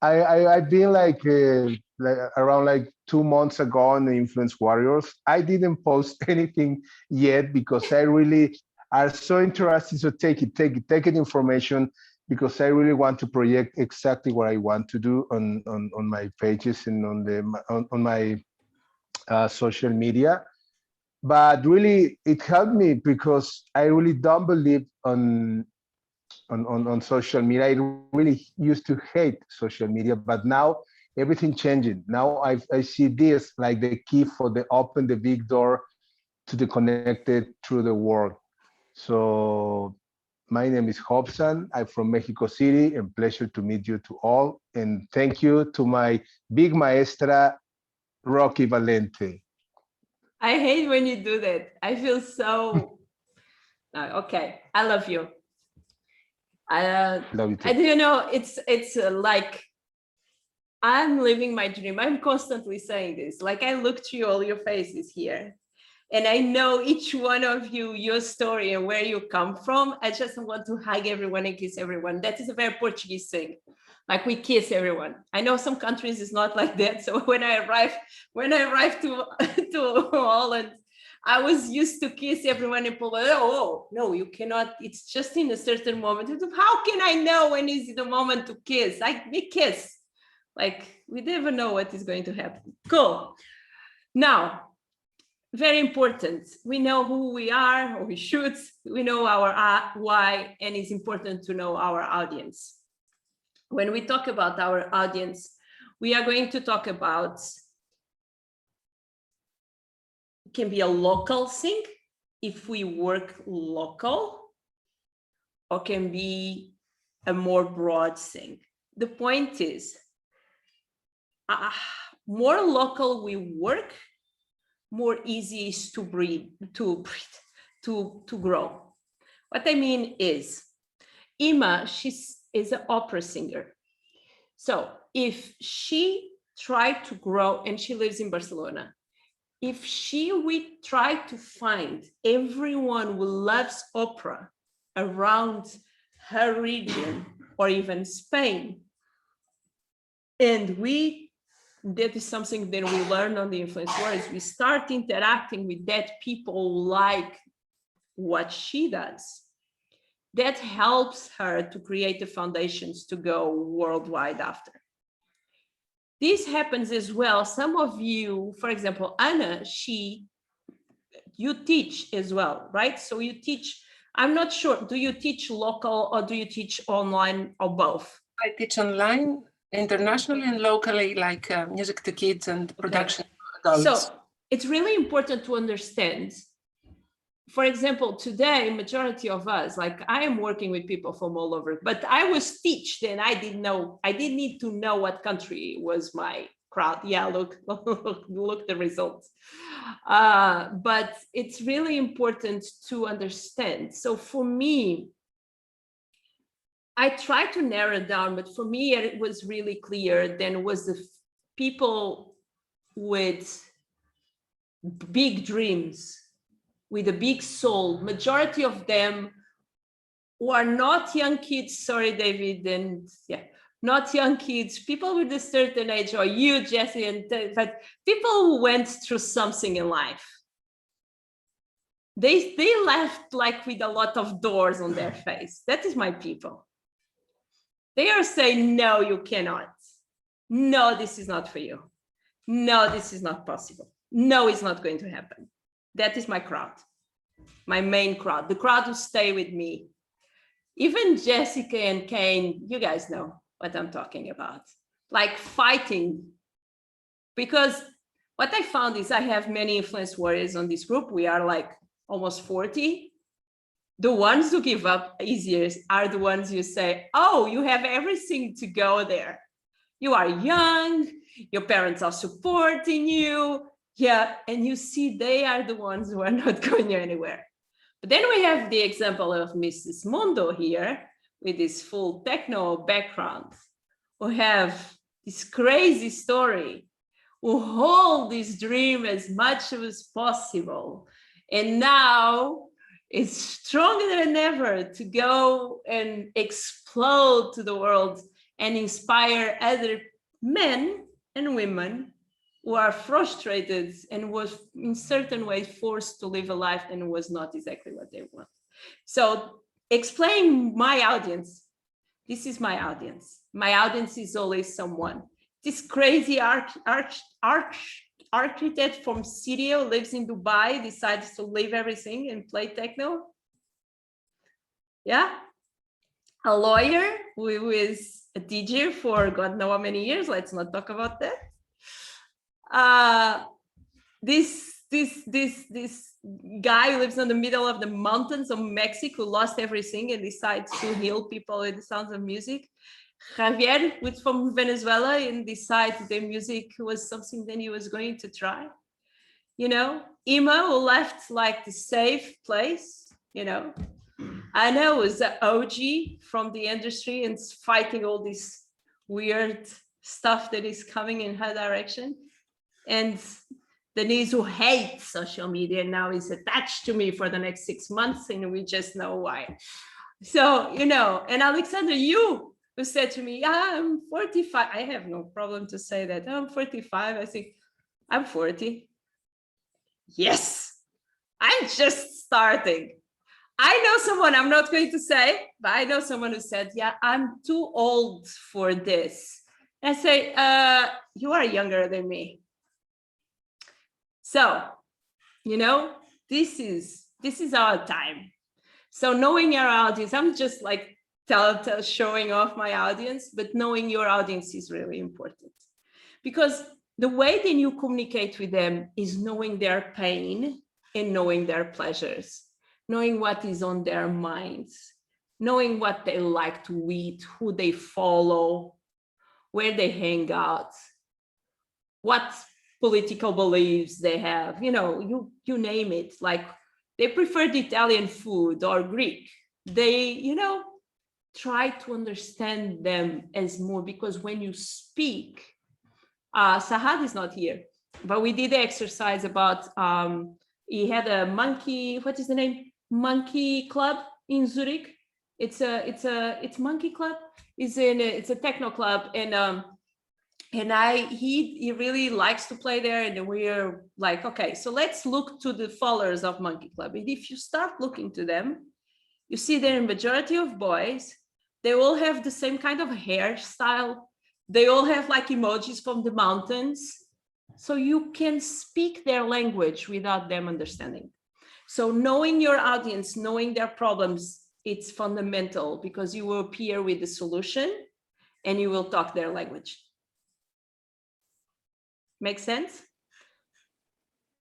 I've been like around like 2 months ago on the Influence Warriors. I didn't post anything yet because I really are so interested to take it information, because I really want to project exactly what I want to do on my pages and on my social media. But really, it helped me because I really don't believe on social media. I really used to hate social media, but now everything changing. Now I see this like the key for the open the big door to the connected through the world. So my name is Hobson. I'm from Mexico City, and pleasure to meet you to all. And thank you to my big maestra, Rocky Valente. I hate when you do that. I feel so. Okay, I love you. Love you too. I do know it's like I'm living my dream. I'm constantly saying this. Like I look through all your faces here, and I know each one of you, your story and where you come from. I just want to hug everyone and kiss everyone. That is a very Portuguese thing. Like we kiss everyone. I know some countries is not like that. So when I arrived to Holland, I was used to kiss everyone in Poland. Oh, no, you cannot. It's just in a certain moment. How can I know when is the moment to kiss? We kiss. Like we never know what is going to happen. Cool. Now, very important. We know who we are, or we should. We know our why, and it's important to know our audience. When we talk about our audience, we are going to talk about, it can be a local thing if we work local, or can be a more broad thing. The point is, more local we work, more easy is to grow. What I mean is, Ima, is an opera singer. So if she tried to grow, and she lives in Barcelona, if we try to find everyone who loves opera around her region or even Spain, and that is something that we learn on the Influence Wars, we start interacting with that people like what she does. That helps her to create the foundations to go worldwide after. This happens as well. Some of you, for example, Anna, you teach as well, right? So you teach, I'm not sure, do you teach local or do you teach online or both? I teach online, internationally and locally, like music to kids and production for adults. So it's really important to understand. For example, today, majority of us, like I am working with people from all over, but I was teached and I didn't need to know what country was my crowd. Yeah, look the results. But it's really important to understand. So for me, I tried to narrow it down, but for me, it was really clear. Then was the people with big dreams, with a big soul. Majority of them who are not young kids, sorry, David, and yeah, not young kids, people with a certain age, or you, Jesse, but people who went through something in life. They left like with a lot of doors on their face. That is my people. They are saying, no, you cannot. No, this is not for you. No, this is not possible. No, it's not going to happen. That is my crowd, my main crowd, the crowd who stay with me. Even Jessica and Kane, you guys know what I'm talking about. Like fighting. Because what I found is I have many influence warriors on this group. We are like almost 40. The ones who give up easier are the ones you say, oh, you have everything to go there. You are young, your parents are supporting you. Yeah, and you see they are the ones who are not going anywhere. But then we have the example of Mrs. Mondo here with this full techno background, who have this crazy story, who hold this dream as much as possible. And now it's stronger than ever to go and explode to the world and inspire other men and women who are frustrated and was in certain ways forced to live a life that was not exactly what they want. So explain my audience. This is my audience. My audience is always someone. This crazy architect from Syria who lives in Dubai decides to leave everything and play techno. Yeah. A lawyer who is a DJ for God knows how many years. Let's not talk about that. This guy who lives in the middle of the mountains of Mexico, lost everything and decides to heal people with the sounds of music. Javier, who's from Venezuela, and decides that music was something that he was going to try. You know, Ima, who left like the safe place, you know. Anna was the OG from the industry and fighting all this weird stuff that is coming in her direction. And Denise, who hates social media, now is attached to me for the next 6 months, and we just know why. So, you know, and Alexander, you who said to me, yeah, I'm 45. I have no problem to say that. I'm 45. I think I'm 40. Yes, I'm just starting. I know someone, I'm not going to say, but I know someone who said, yeah, I'm too old for this. And I say, you are younger than me. So You know, this is our time. So knowing our audience, I'm just like showing off my audience, but knowing your audience is really important, because the way that you communicate with them is knowing their pain and knowing their pleasures, knowing what is on their minds, knowing what they like to eat, who they follow, where they hang out, what political beliefs they have, you know, you name it. Like they prefer the Italian food or Greek. They, you know, try to understand them as more, because when you speak, Sahad is not here, but we did the exercise about, he had a monkey, what is the name? Monkey club in Zurich. It's monkey club. It's a techno club, and he really likes to play there, and we're like, okay, so let's look to the followers of monkey club. And if you start looking to them, you see they're a majority of boys. They all have the same kind of hairstyle. They all have like emojis from the mountains. So you can speak their language without them understanding. So knowing your audience, knowing their problems, it's fundamental, because you will appear with the solution and you will talk their language. Make sense?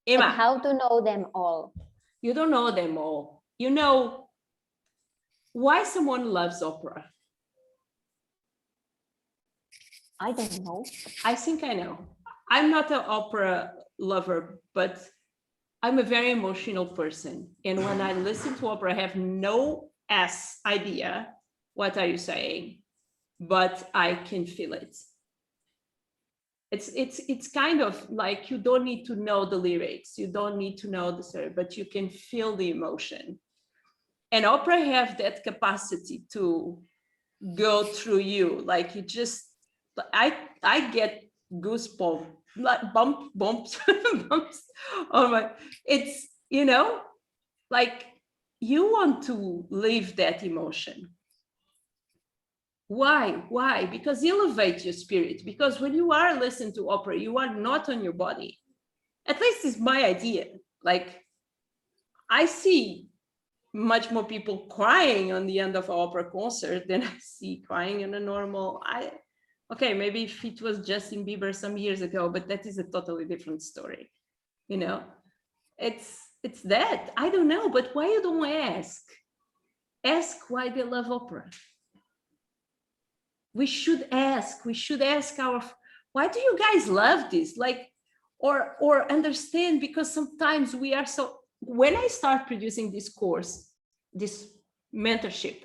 Emma. But how to know them all? You don't know them all. You know why someone loves opera. I don't know. I think I know. I'm not an opera lover, but I'm a very emotional person. And when I listen to opera, I have no idea what are you saying, but I can feel it. It's kind of like, you don't need to know the lyrics, you don't need to know the story, but you can feel the emotion. And opera have that capacity to go through you. Like you just, I get goosebumps, like bumps bumps on my, it's, you know, like you want to live that emotion. Why? Because elevate your spirit. Because when you are listening to opera, you are not on your body. At least it's my idea. Like I see much more people crying on the end of an opera concert than I see crying in a normal. Okay, maybe if it was Justin Bieber some years ago, but that is a totally different story. You know, it's that. I don't know, but why you don't ask? Ask why they love opera. We should ask. We should ask why do you guys love this? Like, or understand, because sometimes we are so. When I start producing this course, this mentorship,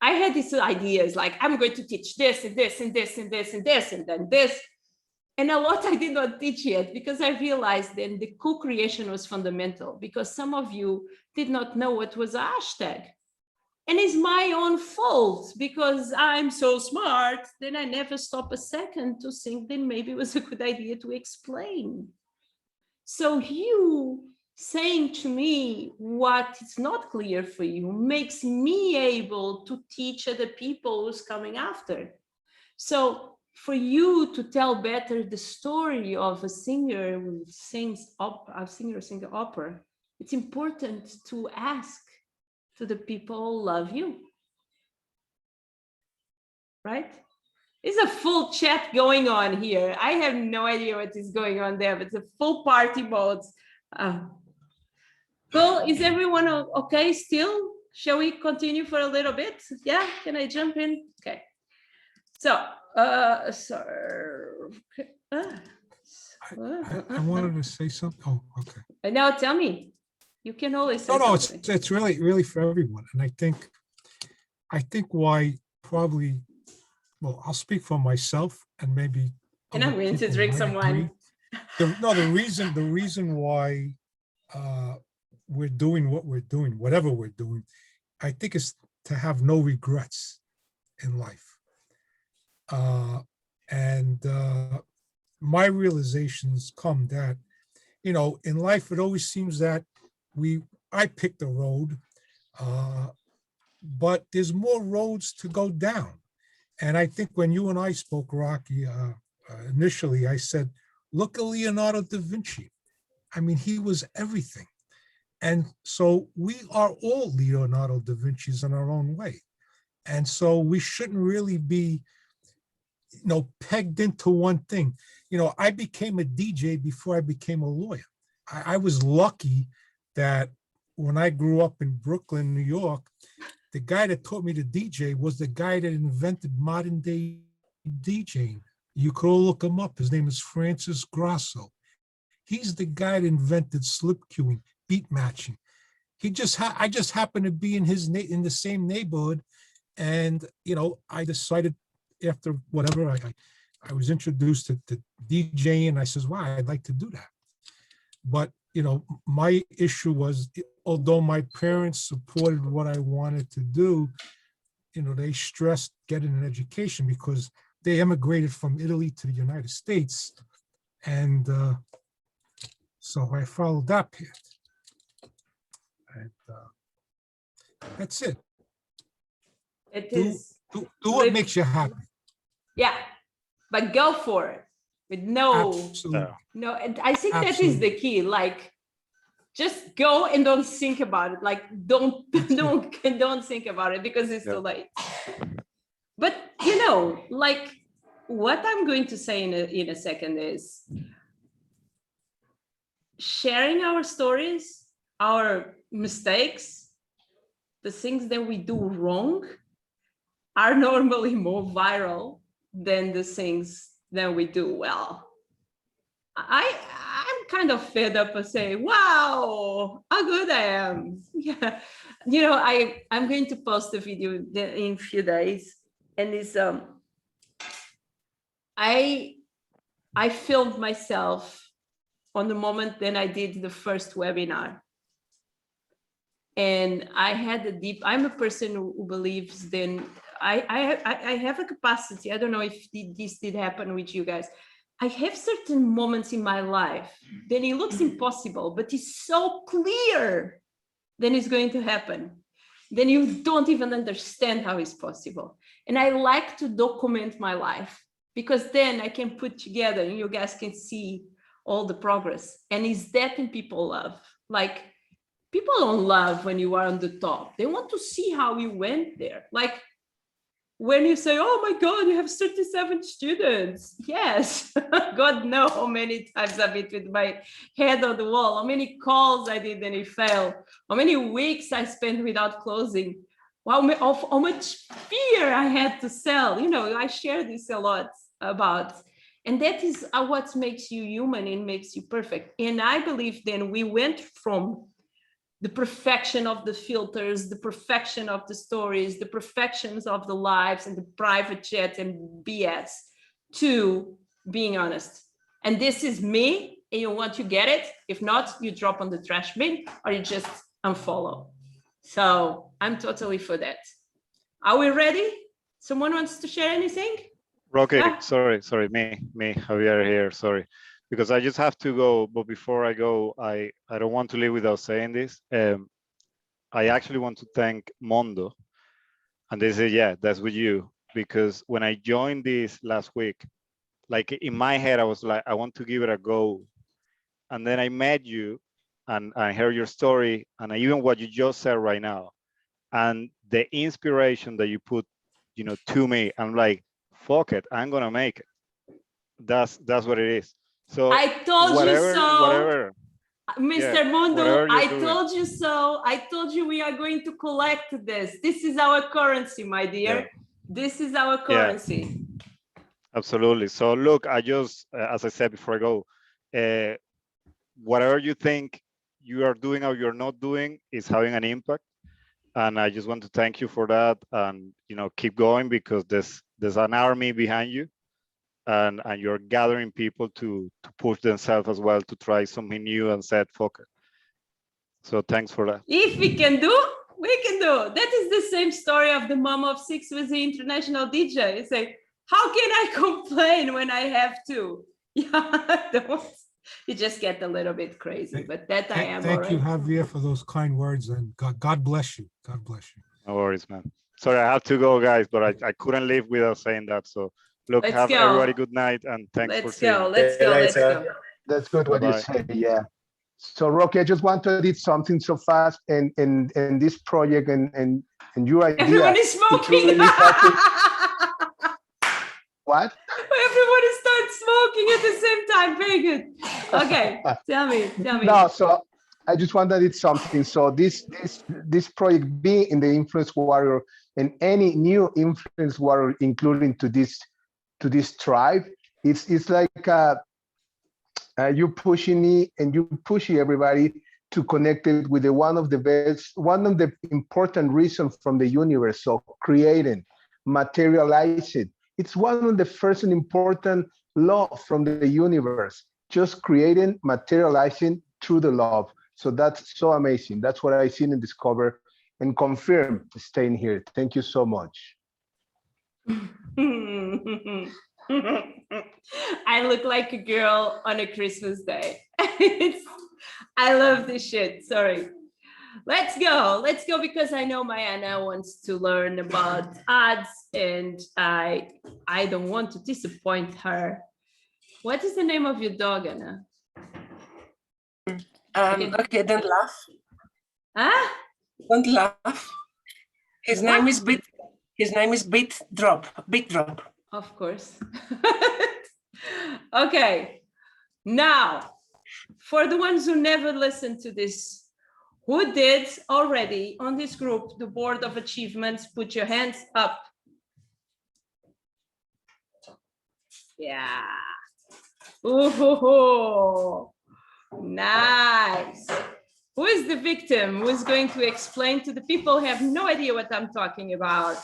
I had these ideas like, I'm going to teach this and this and this and this and this and then this. And a lot I did not teach yet, because I realized then the co-creation was fundamental, because some of you did not know what was a hashtag. And it's my own fault, because I'm so smart, then I never stop a second to think that maybe it was a good idea to explain. So you saying to me what is not clear for you makes me able to teach other people who's coming after. So for you to tell better the story of a singer who sings opera, a singer who sings opera, it's important to ask to the people who love you, right? It's a full chat going on here. I have no idea what is going on there, but it's a full party mode. Cool, is everyone okay still? Shall we continue for a little bit? Yeah, can I jump in? Okay. So, I wanted to say something. Oh, okay. Now tell me. You can always say something. It's really for everyone. And I think why probably, well, I'll speak for myself and maybe. And I'm going to drink some wine. The reason why we're doing what we're doing, whatever we're doing, I think is to have no regrets in life. My realizations come that, you know, in life, it always seems that I picked the road, but there's more roads to go down. And I think when you and I spoke, Rocky, initially, I said, look at Leonardo da Vinci. I mean, he was everything. And so we are all Leonardo da Vinci's in our own way. And so we shouldn't really be, pegged into one thing. I became a DJ before I became a lawyer. I was lucky that when I grew up in Brooklyn, New York, the guy that taught me to DJ was the guy that invented modern day DJing. You could all look him up. His name is Francis Grasso. He's the guy that invented slip cueing, beat matching. I just happened to be in in the same neighborhood, and I decided after whatever I was introduced to DJing, and I says, "Wow, I'd like to do that." But my issue was, although my parents supported what I wanted to do, they stressed getting an education because they emigrated from Italy to the United States, and so I followed that path. And that's it. It do, is. Do what makes you happy. Yeah, but go for it with no. Absolutely. No, and I think that is Absolutely. the key. Like, just go and don't think about it. Like, don't think about it because it's too late. But like what I'm going to say in a second is sharing our stories, our mistakes, the things that we do wrong are normally more viral than the things that we do well. I'm kind of fed up of saying, wow, how good I am. Yeah. I'm going to post a video in a few days, and it's I filmed myself on the moment then I did the first webinar. And I had I'm a person who believes then I have a capacity. I don't know if this did happen with you guys. I have certain moments in my life, then it looks impossible, but it's so clear then it's going to happen. Then you don't even understand how it's possible. And I like to document my life because then I can put together and you guys can see all the progress. And is that in people love? Like, people don't love when you are on the top. They want to see how you went there. Like, when you say, oh my God, you have 37 students. Yes, God knows how many times I've been with my head on the wall, how many calls I did and it failed, how many weeks I spent without closing, how much fear I had to sell. I share this a lot about, and that is what makes you human and makes you perfect. And I believe then we went from the perfection of the filters, the perfection of the stories, the perfections of the lives and the private jet and BS to being honest. And this is me, and you want to get it. If not, you drop on the trash bin or you just unfollow. So I'm totally for that. Are we ready? Someone wants to share anything? Rocky, sorry, me, Javier here, sorry. Because I just have to go, but before I go, I don't want to leave without saying this. I actually want to thank Mondo, and they say, yeah, that's with you, because when I joined this last week, like in my head, I was like, I want to give it a go. And then I met you and I heard your story and even what you just said right now. And the inspiration that you put, to me, I'm like, fuck it, I'm gonna make it. That's what it is. So I told you so. Whatever. Mr. Mondo, I doing. told you so. I told you we are going to collect this. This is our currency, my dear. Yeah. This is our currency. Yeah. Absolutely. So look, I just, as I said before I go, whatever you think you are doing or you're not doing is having an impact. And I just want to thank you for that, and keep going, because there's an army behind you. And you're gathering people to push themselves as well, to try something new and set focus. So thanks for that. If we can do, we can do. That is the same story of the mom of six with the international DJ. It's like, how can I complain when I have to? Yeah, you just get a little bit crazy, but that I am. Thank you, Javier, for those kind words, and God bless you. God bless you. No worries, man. Sorry, I have to go, guys, but I couldn't leave without saying that. So look, Let's have go. everybody good night, and thanks for seeing me. Let's go. That's good what you say. Yeah. So Rocky, I just want to edit something so fast, and this project and your idea. Everyone is smoking. Really what? Everybody starts smoking at the same time. Very good. Okay, tell me. No, so I just want to edit something. So this project, being in the Influence Warrior, and any new Influence Warrior, including to this tribe, it's like you pushing me and you pushing everybody to connect it with one of the important reasons from the universe. So creating, materialize it. It's one of the first and important law from the universe. Just creating, materializing through the love. So that's so amazing. That's what I seen and discover and confirm staying here. Thank you so much. I look like a girl on a Christmas day. I love this shit. Sorry. Let's go because I know Mayana wants to learn about ads, and I don't want to disappoint her. What is the name of your dog, Anna? Okay, don't laugh. Huh? Don't laugh. His name is Big Drop. Of course. Okay. Now, for the ones who never listened to this, who did already on this group the board of achievements? Put your hands up. Yeah. Ooh, nice. Who is the victim? Who is going to explain to the people who have no idea what I'm talking about?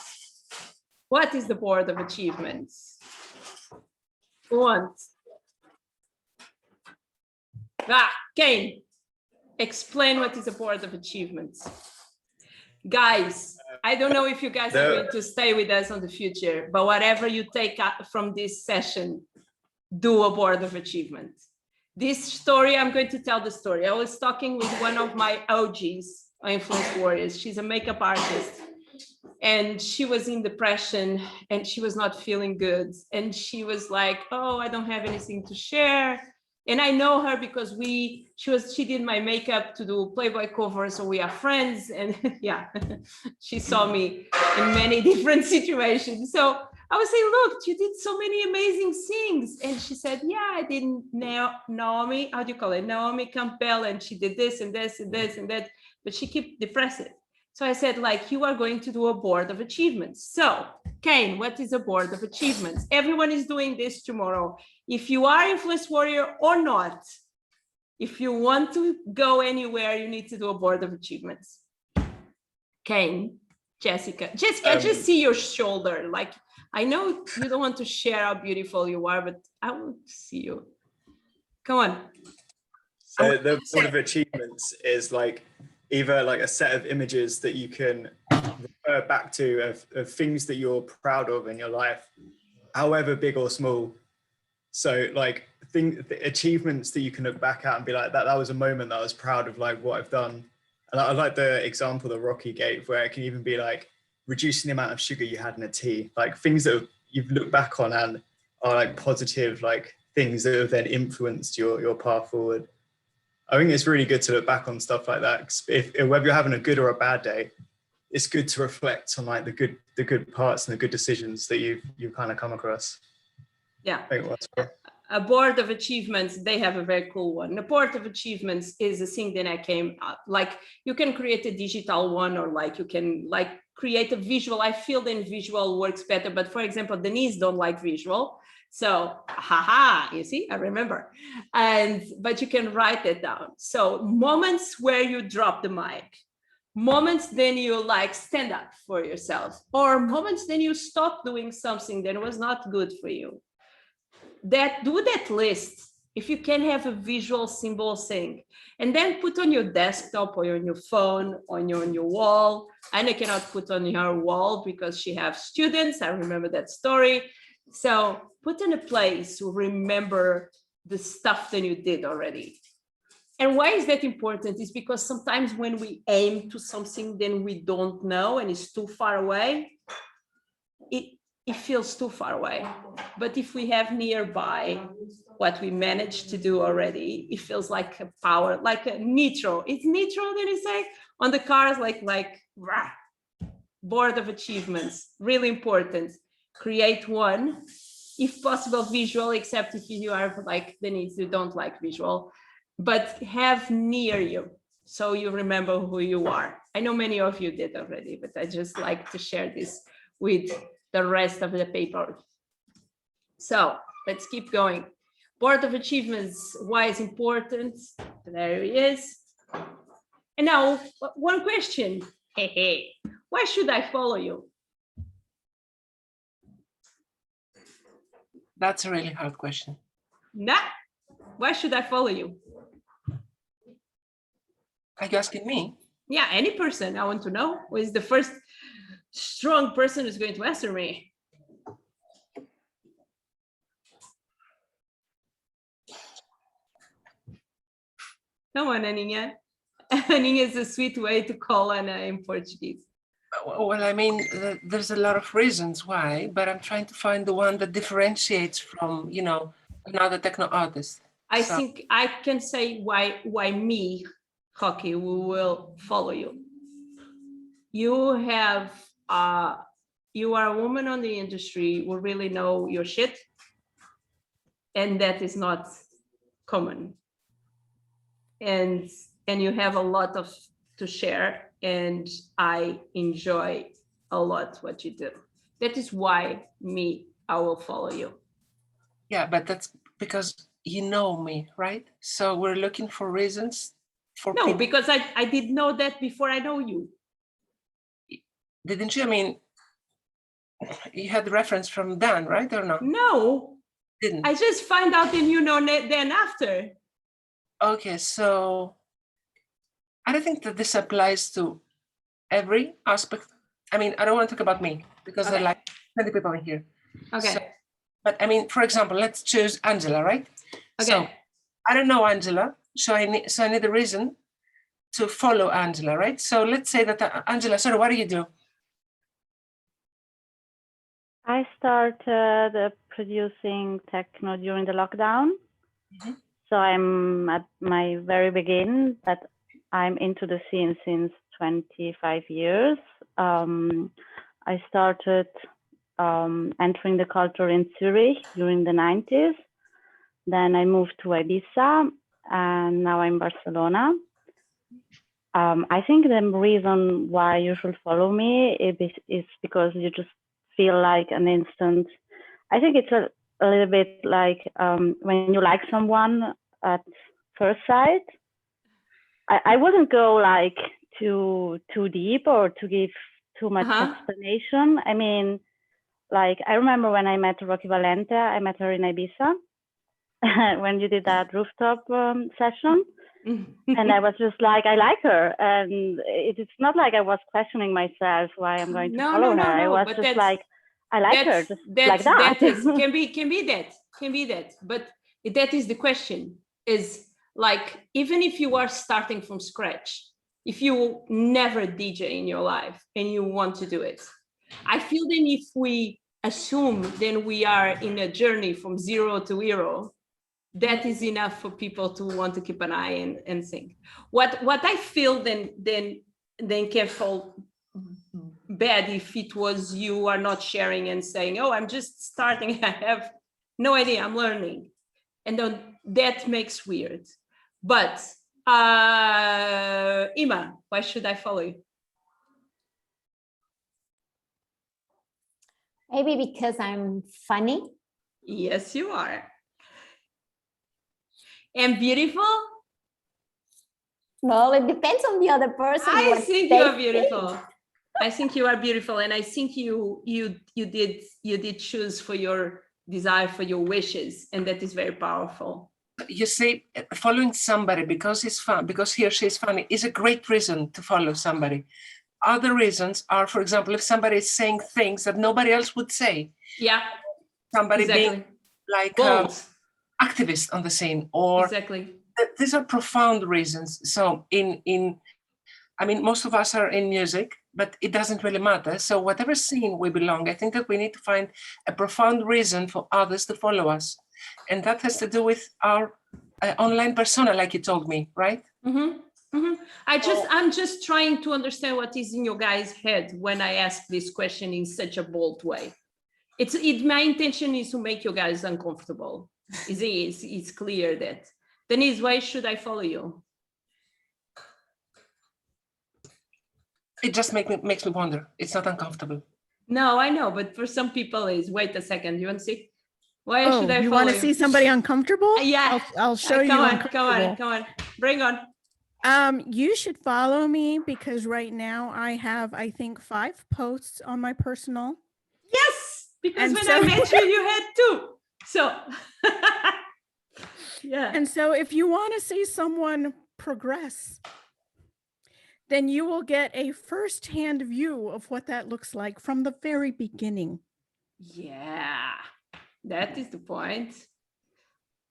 What is the board of achievements? Who wants? Kane, explain what is a board of achievements. Guys, I don't know if you guys are going to stay with us on the future, but whatever you take from this session, do a board of achievements. This story, I'm going to tell the story. I was talking with one of my OGs, Influence Warriors. She's a makeup artist, and she was in depression and she was not feeling good. And she was like, oh, I don't have anything to share. And I know her because she did my makeup to do Playboy cover, so we are friends. And yeah, she saw me in many different situations. So I was saying, look, you did so many amazing things. And she said, yeah, I did Naomi, how do you call it? Naomi Campbell, and she did this and this and this and that, but she kept depressed. So I said, like, you are going to do a board of achievements. So, Kane, what is a board of achievements? Everyone is doing this tomorrow. If you are Influence Warrior or not, if you want to go anywhere, you need to do a board of achievements. Kane, Jessica, I just see your shoulder. Like, I know you don't want to share how beautiful you are, but I want to see you. Come on. So the board of achievements is like either like a set of images that you can refer back to of things that you're proud of in your life, however big or small. So like achievements that you can look back at and be like, that was a moment that I was proud of, like what I've done. And I like the example that Rocky gave, where it can even be like reducing the amount of sugar you had in a tea, like things that you've looked back on and are like positive, like things that have then influenced your path forward. I think it's really good to look back on stuff like that. If whether you're having a good or a bad day, it's good to reflect on like the good parts and the good decisions that you've kind of come across. Yeah. I think that's cool. A board of achievements, they have a very cool one. The board of achievements is a thing that I came up, like you can create a digital one, or like you can like create a visual. I feel then visual works better, but for example, Denise don't like visual. So, haha, you see, I remember. But you can write it down. So moments where you drop the mic, moments then you like stand up for yourself, or moments then you stop doing something that was not good for you. Do that list. If you can have a visual symbol thing, and then put on your desktop or on your phone, on your wall. Anna cannot put on her wall because she has students. I remember that story. So put in a place to remember the stuff that you did already. And why is that important? Is because sometimes when we aim to something then we don't know and it's too far away, it feels too far away. But if we have nearby what we managed to do already, it feels like a power, like a nitro. It's nitro, did you say? On the cars, like rah, board of achievements, really important. Create one, if possible, visual, except if you are like Denise, you don't like visual, but have near you, so you remember who you are. I know many of you did already, but I just like to share this with the rest of the paper. So let's keep going. Board of achievements, why is important? There he is. And now one question. Hey, why should I follow you? That's a really hard question. Nah, why should I follow you? Are you asking me? Yeah, any person. I want to know who is the first strong person who's going to answer me. Come on, Aninha. Aninha is a sweet way to call Ana in Portuguese. Well, I mean, there's a lot of reasons why, but I'm trying to find the one that differentiates from, you know, another techno artist. I think I can say why me, Rocky, will follow you. You have, you are a woman on the industry who really know your shit, and that is not common. And you have a lot to share, and I enjoy a lot what you do. That is why I will follow you. Yeah, but that's because you know me, right? So we're looking for reasons for no, people. because I did know that before I know you. Didn't you? I mean, you had the reference from Dan, right, or not? No, didn't. I just find out and you know then after. Okay, so I don't think that this applies to every aspect. I mean, I don't want to talk about me because there are like 20 people in here. Okay. So, but I mean, for example, let's choose Angela, right? Okay. So I don't know Angela, so I need a reason to follow Angela, right? So let's say that Angela, sorry, what do you do? I started producing techno during the lockdown. Mm-hmm. So I'm at my very beginning, but I'm into the scene since 25 years. I started entering the culture in Zurich during the 90s. Then I moved to Ibiza, and now I'm in Barcelona. I think the reason why you should follow me is because you just feel like an instant. I think it's a little bit like when you like someone at first sight. I wouldn't go like too deep or to give too much explanation. I mean, like I remember when I met Rocky Valente, I met her in Ibiza when you did that rooftop session. And I was just like, I like her. And it's not like I was questioning myself why I'm going to follow her. I was just like, I like her, just like that. That is, can be that. But that is the question, is like, even if you are starting from scratch, if you never DJ in your life and you want to do it, I feel then if we assume then we are in a journey from 0 to hero, that is enough for people to want to keep an eye and think. What I feel then can fall bad if it was you are not sharing and saying, oh, I'm just starting, I have no idea, I'm learning. And then that makes weird. But Ima, why should I follow you? Maybe because I'm funny. Yes, you are. And beautiful? Well, it depends on the other person. I think you are beautiful. I think you are beautiful, and I think you did choose for your desire, for your wishes, and that is very powerful. You see, following somebody because he's fun, because he or she is funny, is a great reason to follow somebody. Other reasons are, for example, if somebody is saying things that nobody else would say. Yeah. Somebody being like activist on the scene, or these are profound reasons. So I mean, most of us are in music, but it doesn't really matter. So whatever scene we belong, I think that we need to find a profound reason for others to follow us. And that has to do with our online persona, like you told me, right? Mm-hmm. Mm-hmm. I'm just trying to understand what is in your guys' head when I ask this question in such a bold way. My intention is to make you guys uncomfortable. It's clear that. Denise, why should I follow you? It just makes me wonder. It's not uncomfortable. No, I know, but for some people is, wait a second, you want to see? Why should I you follow want to see somebody uncomfortable? Yeah. I'll show you. Come on. Bring on. You should follow me because right now I have, I think, 5 posts on my personal. Yes, because when I met you, you had 2. So, yeah. And so if you want to see someone progress, then you will get a first-hand view of what that looks like from the very beginning. Yeah, that is the point.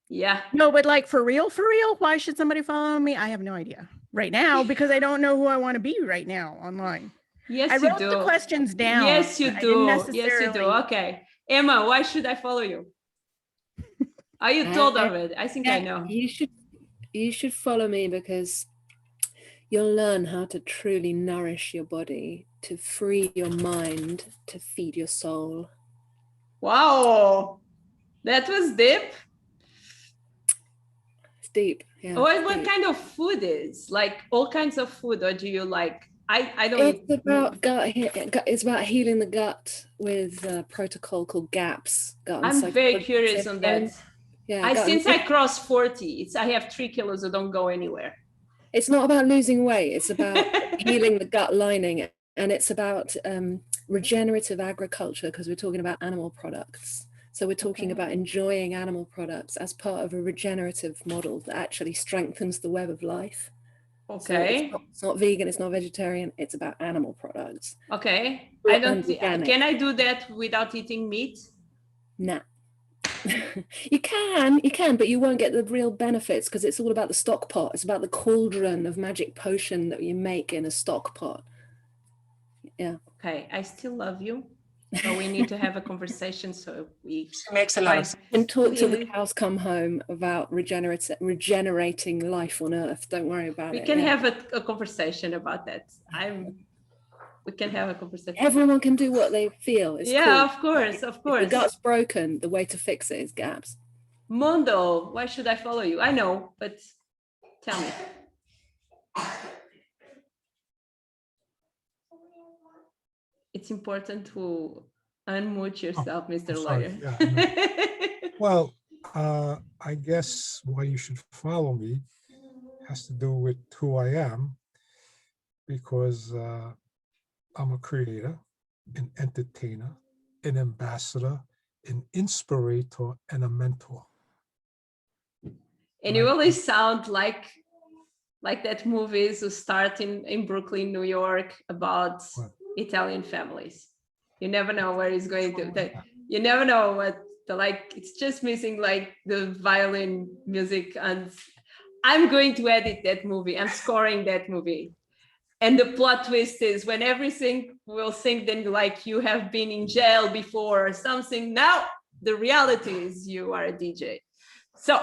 Yeah. No, but like for real, why should somebody follow me? I have no idea right now because I don't know who I want to be right now online. Yes, I wrote the questions down. Yes, you do. Yes, you do. Okay. Emma, why should I follow you? Are you told of it? I think I know. You should follow me because you'll learn how to truly nourish your body, to free your mind, to feed your soul. Wow, that was deep. It's deep. Yeah. What kind of food is? Like all kinds of food, or do you like? I don't. It's about gut. It's about healing the gut with a protocol called GAPS. I'm very curious on that. Yeah. Since I crossed 40, I have 3 kilos that don't go anywhere. It's not about losing weight. It's about healing the gut lining, and it's about regenerative agriculture because we're talking about animal products. So we're talking about enjoying animal products as part of a regenerative model that actually strengthens the web of life. Okay. So it's not vegan, it's not vegetarian, it's about animal products. Okay. Can I do that without eating meat? Nah. You can, but you won't get the real benefits because it's all about the stock pot. It's about the cauldron of magic potion that you make in a stock pot. Yeah. Okay. I still love you, but we need to have a conversation so we makes a lot of sense. And talk till the cows come home about regenerating life on Earth. Don't worry about it. We can have a conversation about that. We can have a conversation. Everyone can do what they feel. It's cool. Of course. If the gut's broken, the way to fix it is GAPS. Mondo, why should I follow you? I know, but tell me. It's important to unmute yourself, Mr. Lawyer. Yeah, well, I guess why you should follow me has to do with who I am, because I'm a creator, an entertainer, an ambassador, an inspirator, and a mentor. And you always sound like that movies who start in Brooklyn, New York, about Italian families. You never know where it's going to. You never know what it's just missing like the violin music. And I'm going to edit that movie. I'm scoring that movie. And the plot twist is when everything will think then like you have been in jail before or something. Now the reality is you are a DJ. So,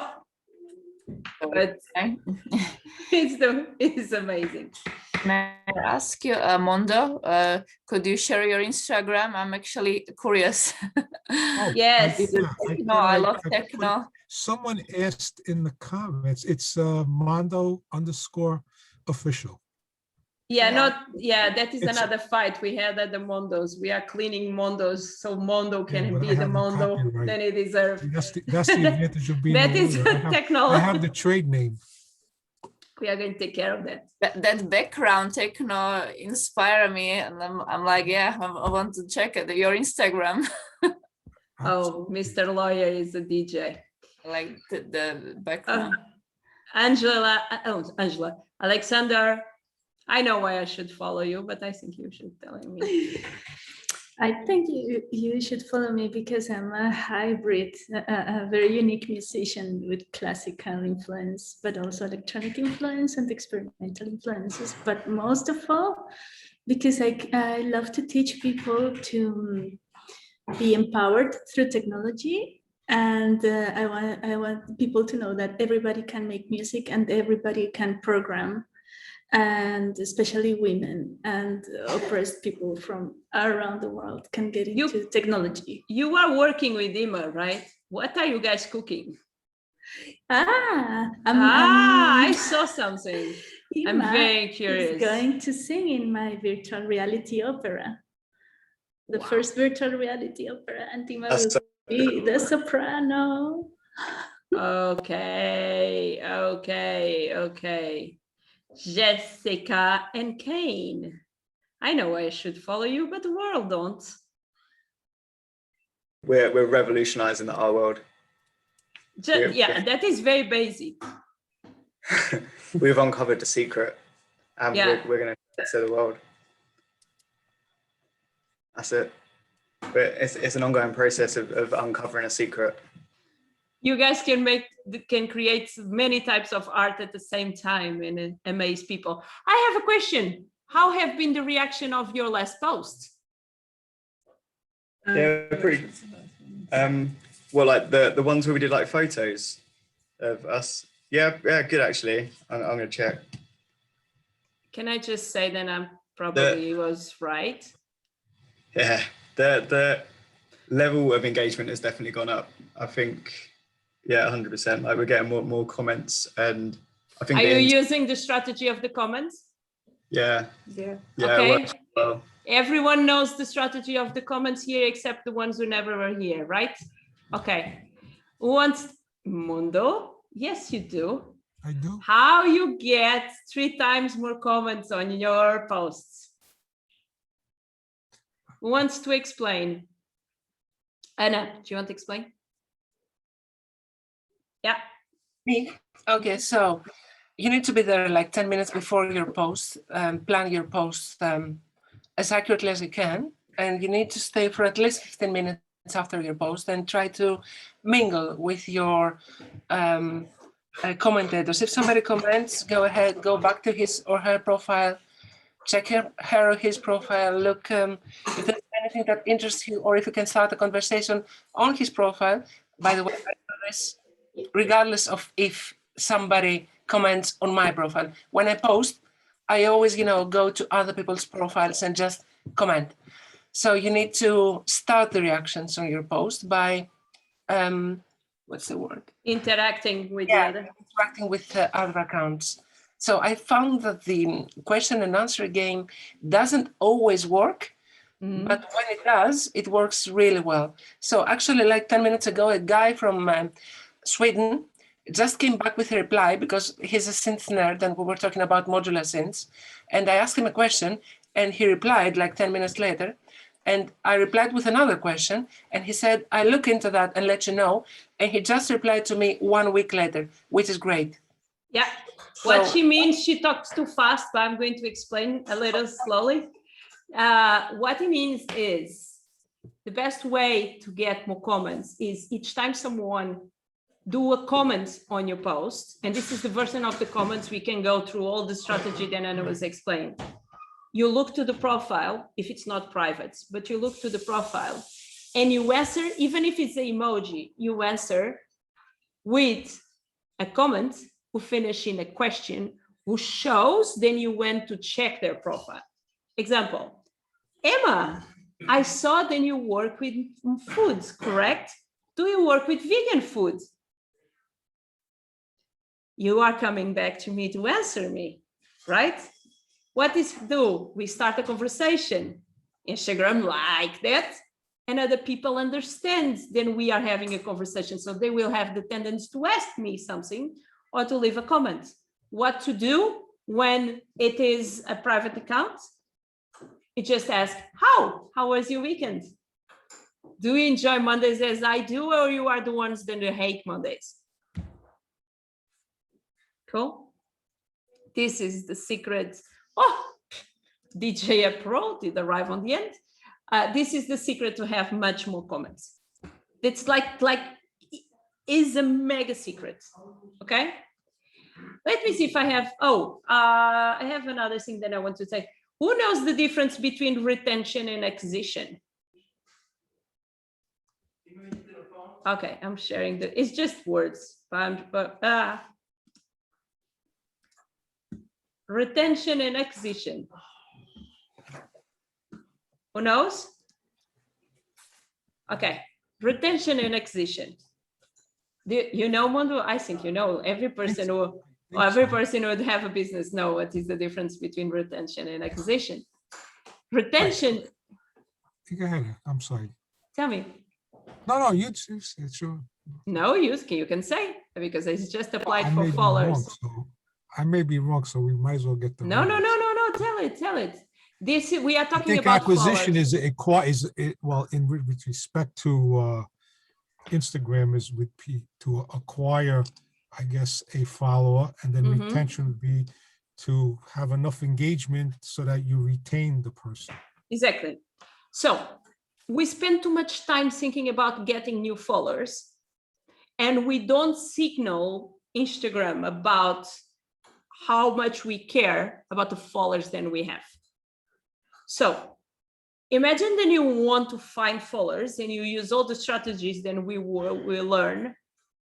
but it's amazing. May I ask you, Mondo, could you share your Instagram? I'm actually curious. Yes. I love techno. Someone asked in the comments, it's Mondo_official. That is another fight we had at the Mondos. We are cleaning Mondos so Mondo can be the Mondo that it deserves. That's the advantage of being that is technology. I have the trade name. We are going to take care of that. That background techno inspire me, and I'm like, I want to check your Instagram. Oh, Mr. Lawyer is a DJ. Like the background. Angela, Alexander, I know why I should follow you, but I think you should tell me. I think you should follow me because I'm a hybrid, a very unique musician with classical influence, but also electronic influence and experimental influences. But most of all, because I love to teach people to be empowered through technology. And I want people to know that everybody can make music and everybody can program, and especially women and oppressed people from around the world can get into technology. You are working with Emma, right? What are you guys cooking? I saw something. I'm very curious. Is going to sing in my virtual reality opera. The first virtual reality opera, and Tima will be the soprano. Okay. Jessica and Kane. I know I should follow you, but the world don't. We're revolutionizing the art world. That is very basic. We've uncovered the secret, and we're going to to the world. That's it. But it's an ongoing process of uncovering a secret. You guys can create many types of art at the same time and amaze people. I have a question. How have been the reaction of your last post? Yeah, pretty. Well, like the ones where we did like photos of us. Yeah, good actually. I'm gonna check. Can I just say that I probably was right? Yeah, the level of engagement has definitely gone up. I think, yeah, 100%. Like we're getting more comments, and I think. Are you using the strategy of the comments? Yeah. Yeah. Okay. It works well. Everyone knows the strategy of the comments here, except the ones who never were here, right? Okay. Who wants Mundo? Yes, you do. I do. How you get 3 times more comments on your posts? Who wants to explain? Anna, do you want to explain? Yeah. Me? Okay, so you need to be there like 10 minutes before your post, plan your post as accurately as you can. And you need to stay for at least 15 minutes after your post and try to mingle with your commentators. If somebody comments, go ahead, go back to his or her profile, check her or his profile, look if there's anything that interests you, or if you can start a conversation on his profile. By the way, I do this regardless of if somebody comments on my profile. When I post, I always, go to other people's profiles and just comment. So you need to start the reactions on your post by, what's the word? Interacting with the other. Interacting with other accounts. So I found that the question and answer game doesn't always work, but when it does, it works really well. So actually, like 10 minutes ago, a guy from Sweden just came back with a reply because he's a synth nerd and we were talking about modular synths. And I asked him a question and he replied like 10 minutes later. And I replied with another question and he said, I look into that and let you know. And he just replied to me 1 week later, which is great. Yeah. What she means, she talks too fast, but I'm going to explain a little slowly. What it means is the best way to get more comments is each time someone do a comment on your post, and this is the version of the comments, we can go through all the strategy that Anna was explaining. You look to the profile, if it's not private, but you look to the profile and you answer, even if it's an emoji, you answer with a comment who finish in a question who shows then you went to check their profile. Example, Emma, I saw then you work with foods, correct? Do you work with vegan food? You are coming back to me to answer me, right? What is do? We start a conversation. Instagram like that, and other people understand, then we are having a conversation. So they will have the tendency to ask me something or to leave a comment. What to do when it is a private account? You just ask, how was your weekend? Do you enjoy Mondays as I do, or you are the ones that hate Mondays? Cool. This is the secret. Oh, DJ Pro did arrive on the end. This is the secret to have much more comments. It's like is a mega secret. Okay. Let me see if I have. I have another thing that I want to say. Who knows the difference between retention and acquisition? Okay, I'm sharing it's just words, retention and acquisition. Who knows? Okay, retention and acquisition. You know, Mondo? I think you know. Every person would have a business know what is the difference between retention and acquisition. Retention. Go ahead. I'm sorry. Tell me. No, you sure. No, you can say, because it's just applied for followers. I may be wrong, so we might as well get the. No. Tell it. We are talking about acquisition followers. Well, with respect to Instagram is to acquire, I guess, a follower, and then retention would be to have enough engagement so that you retain the person. Exactly. So we spend too much time thinking about getting new followers, and we don't signal Instagram about how much we care about the followers that we have. So imagine that you want to find followers and you use all the strategies that we learn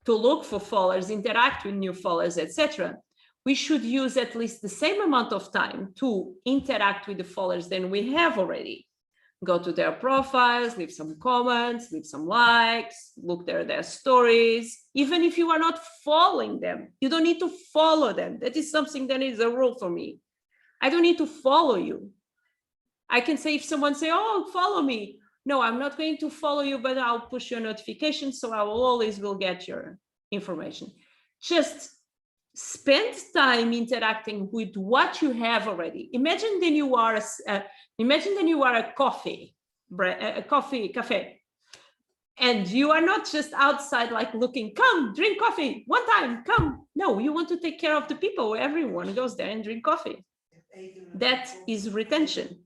to look for followers, interact with new followers, etc. We should use at least the same amount of time to interact with the followers than we have already. Go to their profiles, leave some comments, leave some likes, look at their stories. Even if you are not following them, you don't need to follow them. That is something that is a rule for me. I don't need to follow you. I can say, if someone say, oh, follow me. No, I'm not going to follow you, but I'll push your notifications, so I will get your information. Just spend time interacting with what you have already. Imagine that you are a cafe, and you are not just outside like looking, come drink coffee one time, come. No, you want to take care of the people. Everyone goes there and drink coffee. That is retention.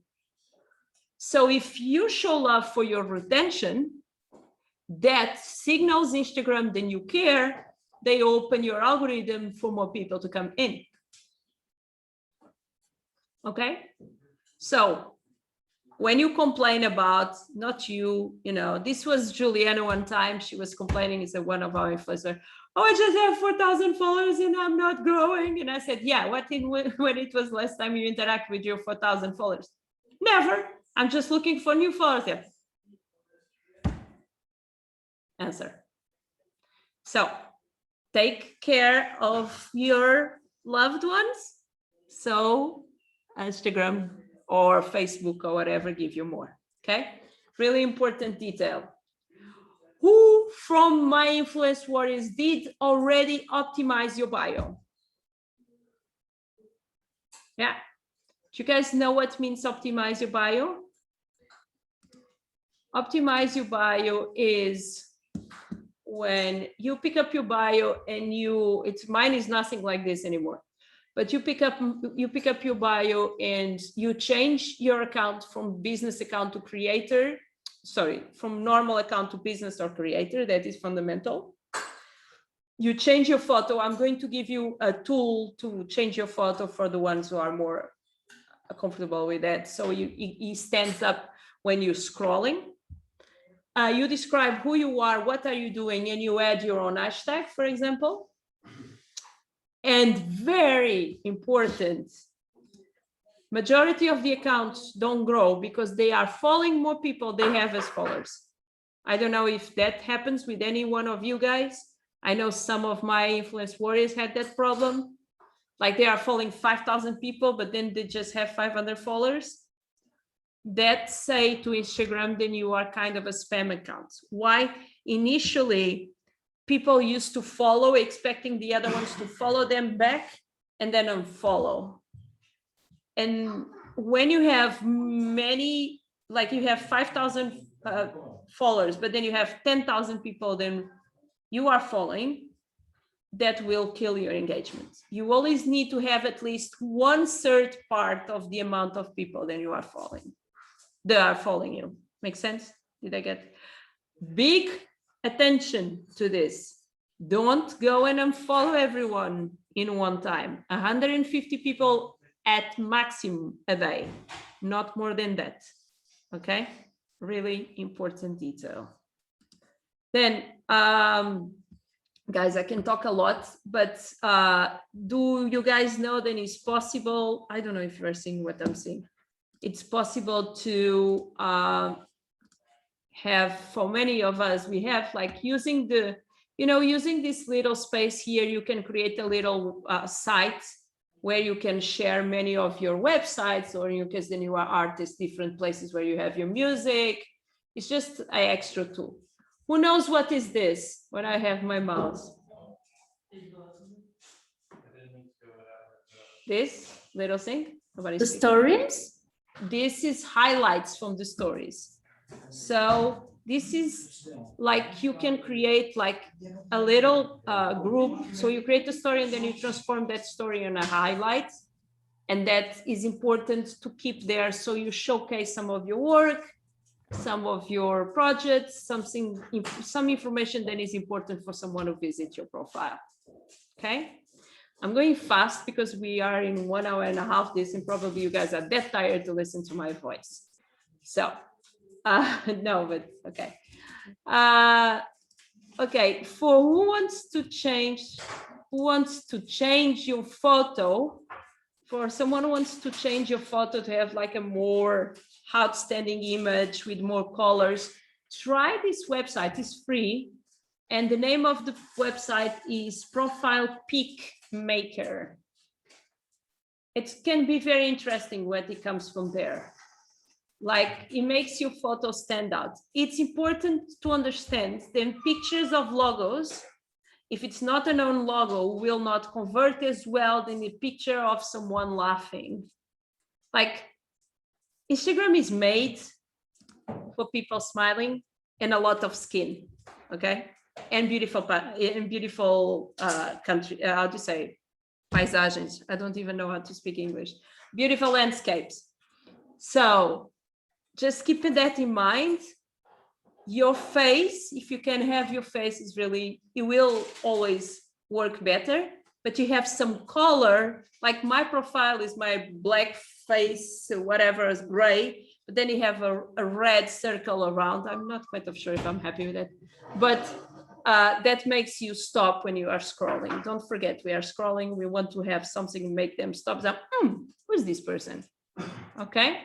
So if you show love for your retention, that signals Instagram that you care. They open your algorithm for more people to come in. Okay? So when you complain about, not you, this was Juliana one time, she was complaining, is one of our influencers, oh, I just have 4,000 followers and I'm not growing. And I said, yeah, when it was last time you interact with your 4,000 followers? Never. I'm just looking for new followers here. Answer. So take care of your loved ones. So Instagram or Facebook or whatever give you more. Okay. Really important detail. Who from my influence warriors did already optimize your bio? Yeah. Do you guys know what means optimize your bio? Optimize your bio is when you pick up your bio and mine is nothing like this anymore, but you pick up your bio and you change your account from business account to creator, from normal account to business or creator. That is fundamental. You change your photo. I'm going to give you a tool to change your photo for the ones who are more comfortable with that. So it stands up when you're scrolling. You describe who you are, what are you doing, and you add your own hashtag, for example. And very important, majority of the accounts don't grow because they are following more people they have as followers. I don't know if that happens with any one of you guys. I know some of my influence warriors had that problem. Like they are following 5,000 people, but then they just have 500 followers. That say to Instagram, then you are kind of a spam account. Why? Initially, people used to follow, expecting the other ones to follow them back and then unfollow. And when you have many, like you have 5,000 followers, but then you have 10,000 people, then you are following, that will kill your engagement. You always need to have at least 1/3 part of the amount of people that you are following. They are following you. Make sense? Did I get big attention to this? Don't go and unfollow everyone in one time. 150 people at maximum a day, not more than that. Okay, really important detail. Then, guys, I can talk a lot, but do you guys know that it's possible? I don't know if you're seeing what I'm seeing. It's possible to have, for many of us, we have like using the, using this little space here, you can create a little site where you can share many of your websites, or in case then you are artists, different places where you have your music. It's just an extra tool. Who knows what is this when I have my mouse? This little thing? Nobody's The speaking. stories? This is highlights from the stories. So this is like you can create like a little group. So you create a story and then you transform that story in a highlight. And that is important to keep there. So you showcase some of your work, some of your projects, some information that is important for someone to visit your profile. Okay. I'm going fast because we are in 1 hour and a half this, and probably you guys are that tired to listen to my voice. So no, but okay. Okay, for who wants to change your photo, for someone who wants to change your photo to have like a more outstanding image with more colors, try this website. It's free. And the name of the website is Profile Pic Maker. It can be very interesting when it comes from there. Like it makes your photo stand out. It's important to understand that pictures of logos, if it's not a known logo, will not convert as well than a picture of someone laughing. Like Instagram is made for people smiling and a lot of skin, okay? And beautiful country, how to say, paisagens. I don't even know how to speak English. Beautiful landscapes. So just keeping that in mind. Your face, if you can have your face, is really, it will always work better, but you have some color, like my profile is my black face, whatever is gray, but then you have a red circle around. I'm not quite sure if I'm happy with it, but that makes you stop when you are scrolling. Don't forget, we are scrolling. We want to have something make them stop. Who's this person? Okay.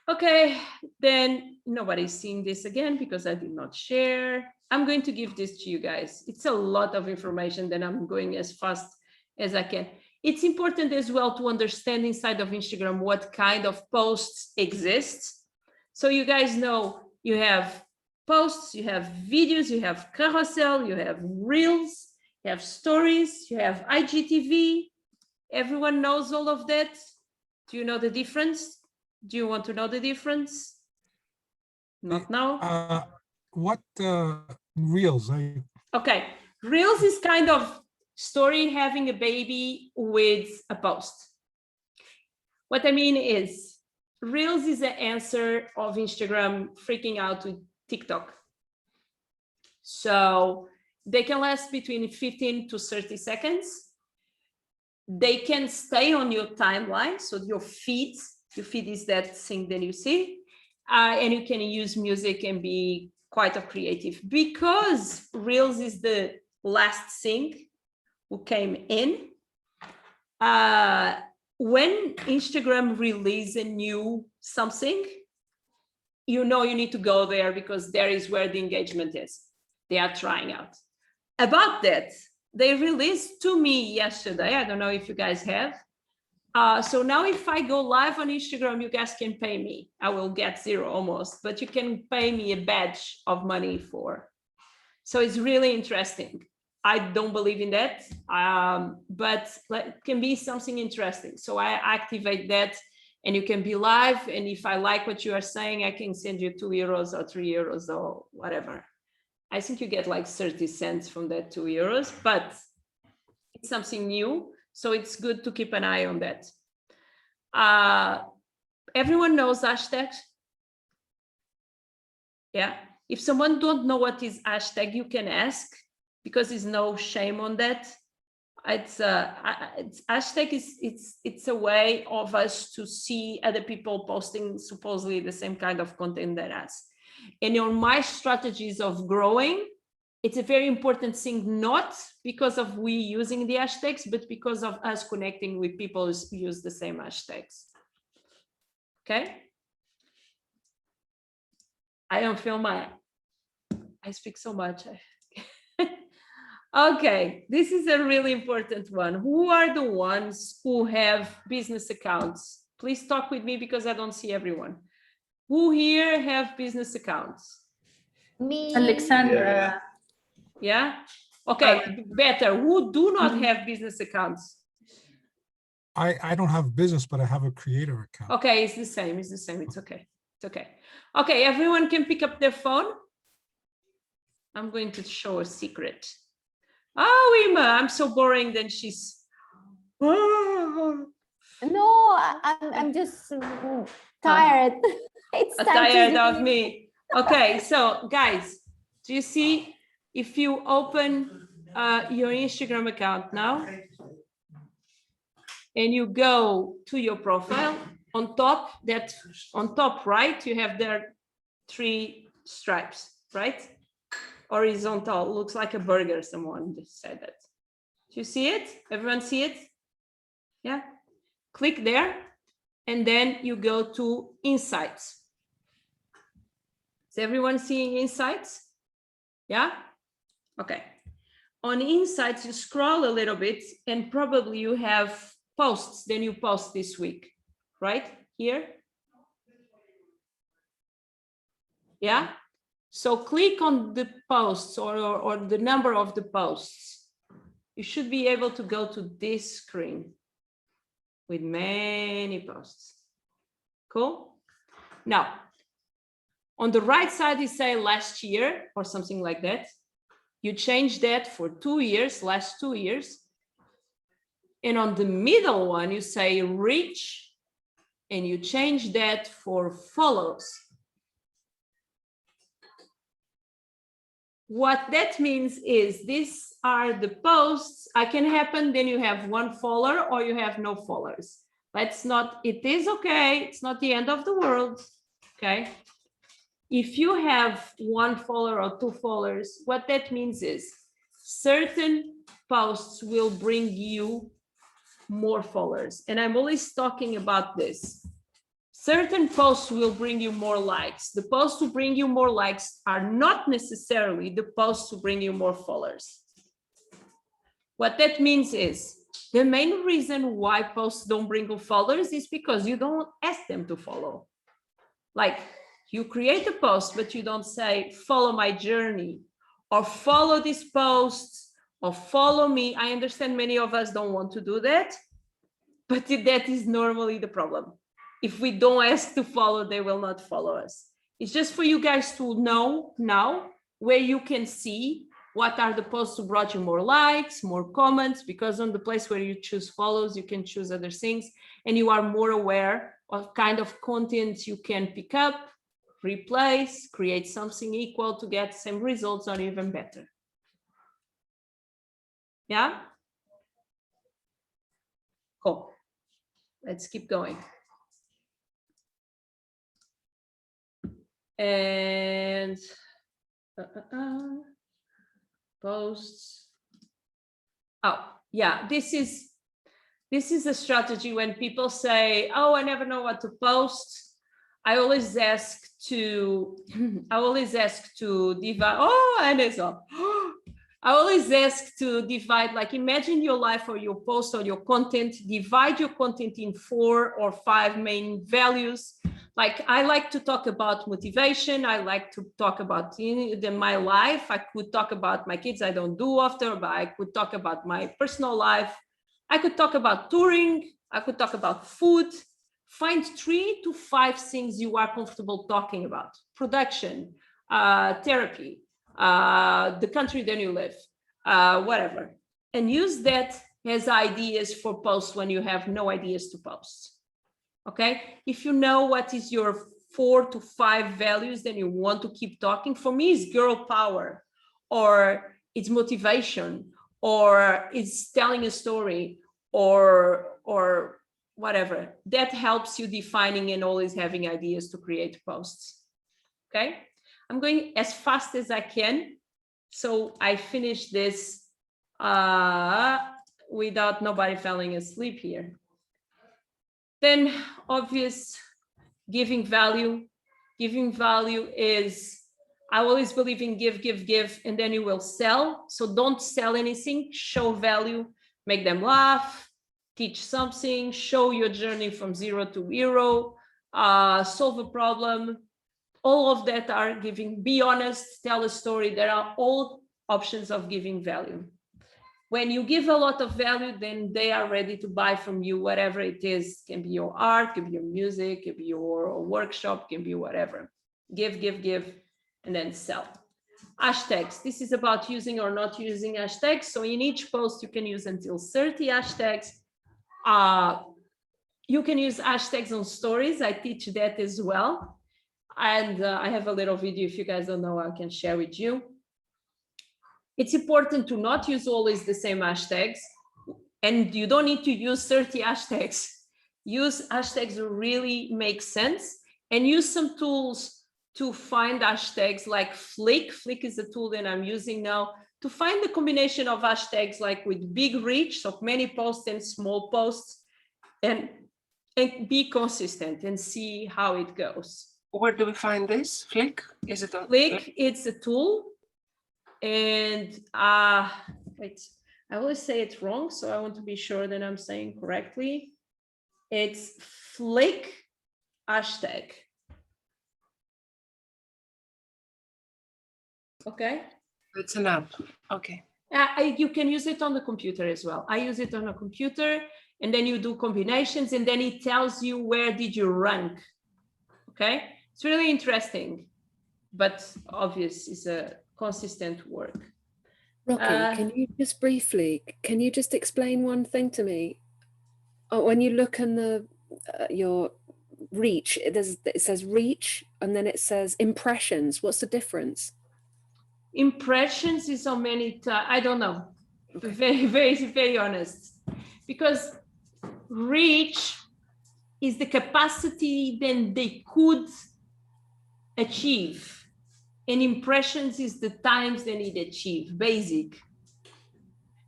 Okay, then nobody's seeing this again because I did not share. I'm going to give this to you guys. It's a lot of information, then I'm going as fast as I can. It's important as well to understand inside of Instagram what kind of posts exist. So you guys know you have posts, you have videos, you have carousel, you have reels, you have stories, you have IGTV. Everyone knows all of that. Do you know the difference? Do you want to know the difference? Not now? What reels? Okay, reels is kind of story having a baby with a post. What I mean is, reels is the answer of Instagram freaking out with TikTok. So they can last between 15 to 30 seconds. They can stay on your timeline, so your feed is that thing that you see, and you can use music and be quite creative. Because Reels is the last thing who came in, when Instagram release a new something, you know you need to go there because there is where the engagement is. They are trying out. About that, they released to me yesterday, I don't know if you guys have, so now if I go live on Instagram, you guys can pay me. I will get zero almost, but you can pay me a badge of money for. So it's really interesting. I don't believe in that, but it can be something interesting. So I activate that and you can be live. And if I like what you are saying, I can send you €2 or €3 or whatever. I think you get like 30 cents from that €2, but it's something new. So it's good to keep an eye on that. Everyone knows hashtags. Yeah. If someone don't know what is hashtag, you can ask because there's no shame on that. it's hashtag is it's a way of us to see other people posting supposedly the same kind of content than us. And on my strategies of growing, it's a very important thing, not because of we using the hashtags, but because of us connecting with people who use the same hashtags. Okay. I don't feel I speak so much. Okay, this is a really important one. Who are the ones who have business accounts? Please talk with me because I don't see everyone. Who here have business accounts? Me. Alexandra. Yeah? Okay, better. Who do not have business accounts? I don't have business, but I have a creator account. Okay, it's the same. It's the same. It's okay. It's okay. Okay, everyone can pick up their phone. I'm going to show a secret. Oh, Ima, I'm so boring. Then she's. No, I'm just tired. It's time tired to of me. Okay, so guys, do you see if you open your Instagram account now and you go to your profile on top, right, you have there 3 stripes, right? Horizontal, looks like a burger. Someone just said that. Do you see it? Everyone see it? Yeah. Click there, and then you go to Insights. Is everyone seeing Insights? Yeah? Okay. On Insights, you scroll a little bit, and probably you have posts, then you post this week, right? Here. Yeah? So click on the posts or the number of the posts. You should be able to go to this screen with many posts. Cool? Now, on the right side, you say last year or something like that. You change that for 2 years, last 2 years. And on the middle one, you say reach, and you change that for follows. What that means is these are the posts. I can happen, then you have 1 follower or you have no followers. Let's not, it is okay. It's not the end of the world, okay? If you have 1 follower or 2 followers, what that means is certain posts will bring you more followers. And I'm always talking about this. Certain posts will bring you more likes. The posts who bring you more likes are not necessarily the posts who bring you more followers. What that means is the main reason why posts don't bring you followers is because you don't ask them to follow. Like you create a post, but you don't say, follow my journey or follow this post or follow me. I understand many of us don't want to do that, but that is normally the problem. If we don't ask to follow, they will not follow us. It's just for you guys to know now where you can see what are the posts who brought you more likes, more comments, because on the place where you choose follows, you can choose other things and you are more aware of kind of content you can pick up, replace, create something equal to get same results or even better. Yeah? Cool. Let's keep going. And posts. Oh, yeah, this is a strategy when people say, oh, I never know what to post. I always ask to divide. Oh, and it's up. I always ask to divide, like imagine your life or your post or your content, divide your content in 4 or 5 main values. Like I like to talk about motivation. I like to talk about my life. I could talk about my kids. I don't do often, but I could talk about my personal life. I could talk about touring. I could talk about food. Find 3 to 5 things you are comfortable talking about. Production, therapy, the country that you live, whatever. And use that as ideas for posts when you have no ideas to post. Okay, if you know what is your 4 to 5 values, then you want to keep talking. For me, it's girl power, or it's motivation, or it's telling a story, or whatever. That helps you defining and always having ideas to create posts. Okay, I'm going as fast as I can, so I finish this without nobody falling asleep here. Then obvious, giving value. Giving value is, I always believe in give, and then you will sell. So don't sell anything, show value, make them laugh, teach something, show your journey from 0 to hero, solve a problem. All of that are giving. Be honest, tell a story. There are all options of giving value. When you give a lot of value, then they are ready to buy from you, whatever it is. It can be your art, can be your music, can be your workshop, can be whatever. Give, and then sell. Hashtags. This is about using or not using hashtags. So in each post, you can use until 30 hashtags. You can use hashtags on stories. I teach that as well. And I have a little video, if you guys don't know, I can share with you. It's important to not use always the same hashtags, and you don't need to use 30 hashtags. Use hashtags that really make sense, and use some tools to find hashtags like Flick. Flick is a tool that I'm using now to find the combination of hashtags, like with big reach, so many posts and small posts, and be consistent and see how it goes. Where do we find this? Flick? Is it on Flick? It's a tool. And wait, I always say it wrong, so I want to be sure that I'm saying correctly. It's Flick hashtag. Okay. It's an app. Okay. You can use it on the computer as well. I use it on a computer, and then you do combinations, and then it tells you where did you rank. Okay, it's really interesting, but obvious is a consistent work. Rocky, can you just briefly, can you just explain one thing to me? Oh, when you look in the your reach, it says reach, and then it says impressions. What's the difference? Impressions is so many, I don't know. Okay. Very honest. Because reach is the capacity then they could achieve. And impressions is the times they need to achieve, basic.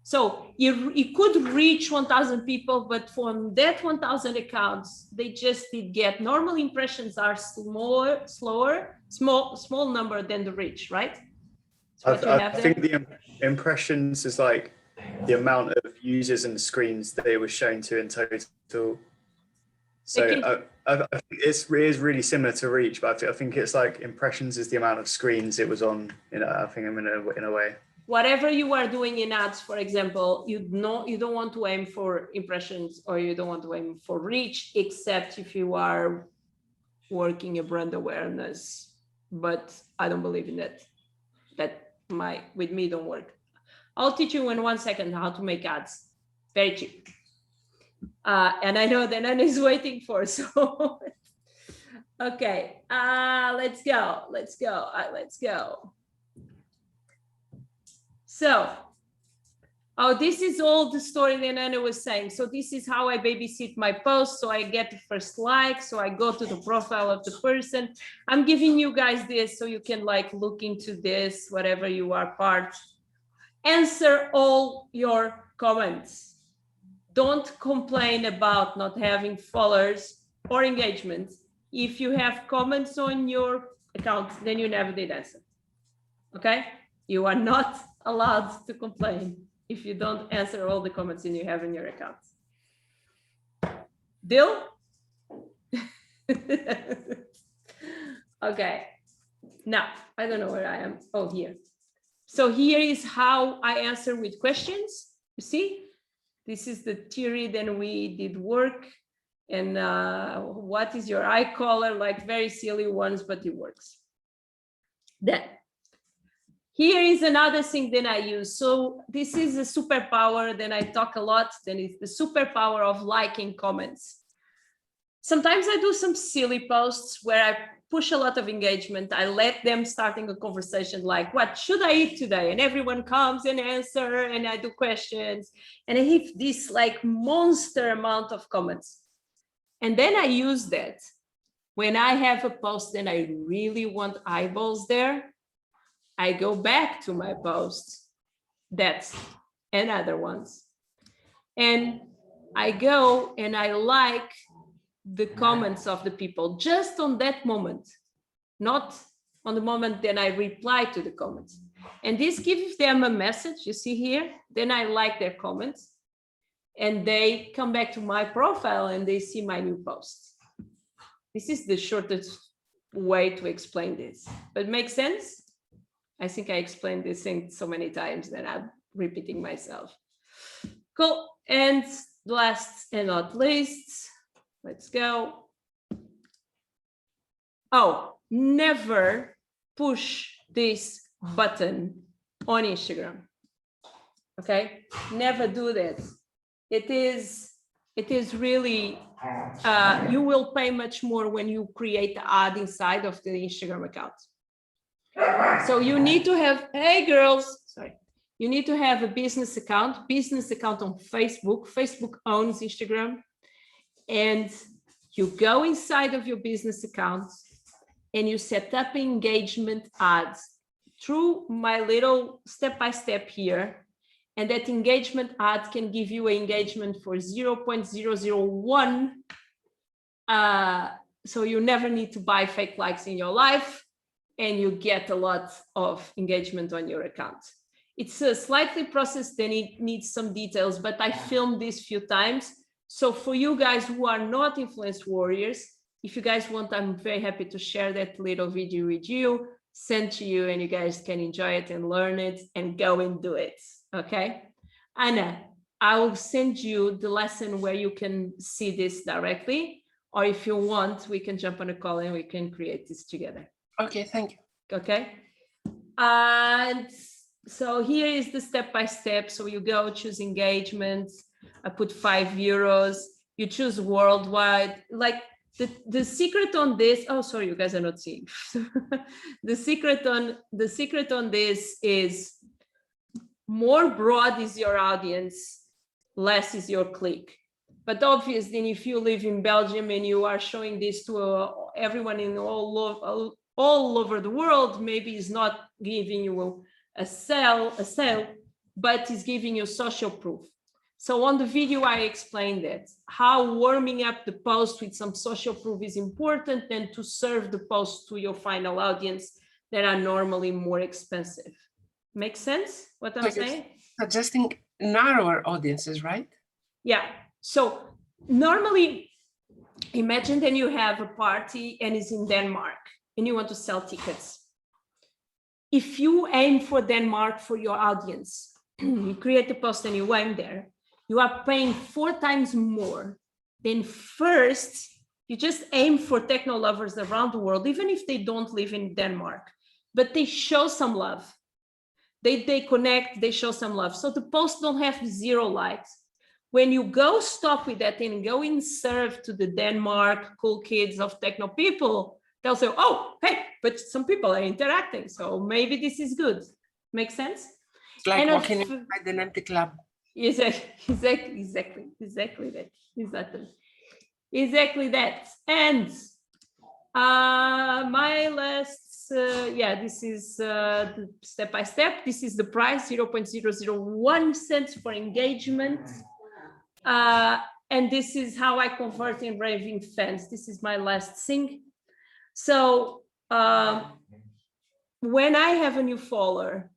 So you could reach 1,000 people, but from that 1,000 accounts, they just did get. Normal impressions are small number than the reach, right? I think the impressions is like the amount of users and screens they were shown to in total. So I think it is really similar to reach, but I think it's like impressions is the amount of screens it was on. I think I'm in a way. Whatever you are doing in ads, for example, you don't want to aim for impressions, or you don't want to aim for reach, except if you are working a brand awareness. But I don't believe in that. With me don't work. I'll teach you in 1 second how to make ads. Very cheap. And I know that Anna is waiting for, so okay. Let's go. So, this is all the story that Anna was saying. So this is how I babysit my post. So I get the first like, so I go to the profile of the person. I'm giving you guys this so you can like look into this, whatever you are part. Answer all your comments. Don't complain about not having followers or engagement. If you have comments on your account, then you never did answer. Okay? You are not allowed to complain if you don't answer all the comments you have in your account. Deal? Okay. Now, I don't know where I am. Oh, here. So here is how I answer with questions. You see? This is the theory, then we did work. And what is your eye color? Like very silly ones, but it works. Then, here is another thing that I use. So this is a superpower, then I talk a lot, then it's the superpower of liking comments. Sometimes I do some silly posts where I push a lot of engagement. I let them starting a conversation like, what should I eat today? And everyone comes and answer, and I do questions. And I hit this like monster amount of comments. And then I use that. When I have a post and I really want eyeballs there, I go back to my posts, that's and other ones. And I go and I like the comments of the people just on that moment, not on the moment then I reply to the comments. And this gives them a message, you see here, then I like their comments and they come back to my profile and they see my new posts. This is the shortest way to explain this, but makes sense? I think I explained this thing so many times that I'm repeating myself. Cool, and last and not least, let's go. Oh, never push this button on Instagram. Okay, never do that. It is really, you will pay much more when you create the ad inside of the Instagram account. So you need to have, hey girls, sorry. You need to have a business account on Facebook. Facebook owns Instagram. And you go inside of your business account and you set up engagement ads through my little step-by-step here. And that engagement ad can give you an engagement for 0.001. So you never need to buy fake likes in your life and you get a lot of engagement on your account. It's a slightly processed and it needs some details, but I filmed this few times. So for you guys who are not influence warriors, if you guys want, I'm very happy to share that little video with you, send to you, and you guys can enjoy it and learn it and go and do it, okay? Anna, I will send you the lesson where you can see this directly, or if you want, we can jump on a call and we can create this together. Okay, thank you. Okay, and so here is the step-by-step. So you go choose engagements. I put €5. You choose worldwide. Like the secret on this. Oh, sorry, you guys are not seeing. the secret on this is more broad is your audience, less is your click. But obviously, if you live in Belgium and you are showing this to everyone in all over the world, maybe it's not giving you a sale, but it's giving you social proof. So on the video, I explained that how warming up the post with some social proof is important than to serve the post to your final audience that are normally more expensive. Make sense what I'm saying? Suggesting narrower audiences, right? Yeah. So normally, imagine that you have a party and it's in Denmark and you want to sell tickets. If you aim for Denmark for your audience, you create a post and you aim there, you are paying 4 times more than first. You just aim for techno lovers around the world, even if they don't live in Denmark, but they show some love. They connect, they show some love. So the posts don't have 0 likes. When you go stop with that and go and serve to the Denmark cool kids of techno people, they'll say, oh, hey, but some people are interacting, so maybe this is good. Make sense? It's like walking inside an empty club. Exactly that. And my last, this is the step-by-step. This is the price, 0.001 cents for engagement. And this is how I convert in raving fans. This is my last thing. So when I have a new follower,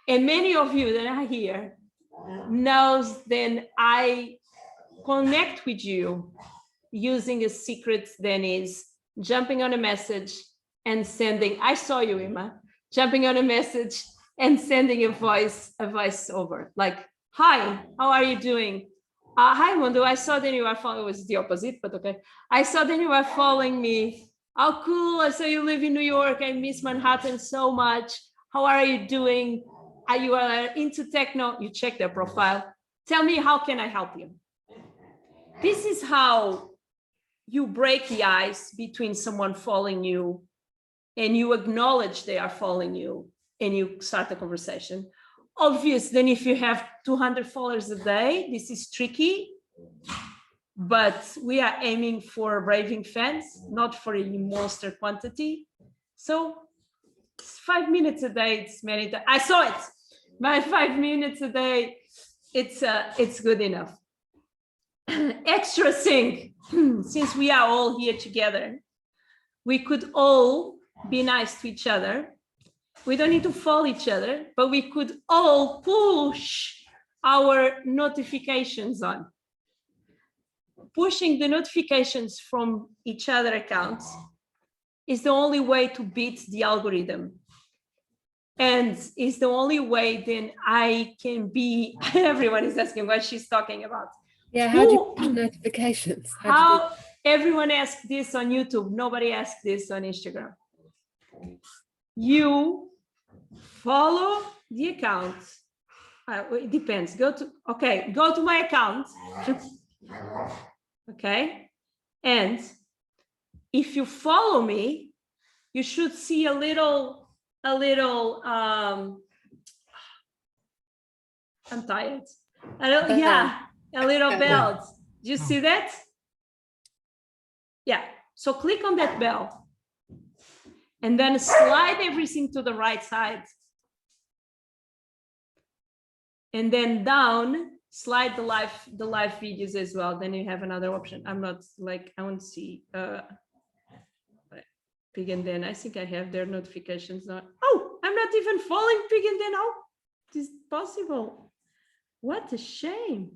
and many of you that are here knows, then I connect with you using a secret that is jumping on a message and sending, I saw you, Emma, jumping on a message and sending a voice over, like, hi, how are you doing? Hi, Mundo, I saw that you are following, it was the opposite, but okay. I saw that you are following me. Oh, cool, I saw you live in New York. I miss Manhattan so much. How are you doing? Are you into techno? You check their profile. Tell me, how can I help you? This is how you break the ice between someone following you and you acknowledge they are following you and you start a conversation. Obvious, then if you have 200 followers a day, this is tricky, but we are aiming for raving fans, not for a monster quantity. So 5 minutes a day, it's many. I saw it. My 5 minutes a day, it's good enough. Extra thing, since we are all here together, we could all be nice to each other. We don't need to follow each other, but we could all push our notifications on. Pushing the notifications from each other accounts is the only way to beat the algorithm. And it's the only way then I can be, everyone is asking what she's talking about. Yeah, how do you push notifications? How everyone asks this on YouTube, nobody asks this on Instagram. You follow the account. It depends. Go to my account. Okay. And if you follow me, you should see a little, I'm tired. A little bell. Do you see that? Yeah. So click on that bell and then slide everything to the right side. And then down, slide the live videos as well. Then you have another option. I'm not like, I want to see Pig and Dan. I think I have their notifications now. Oh, I'm not even following Pig and Dan. How is this possible? What a shame.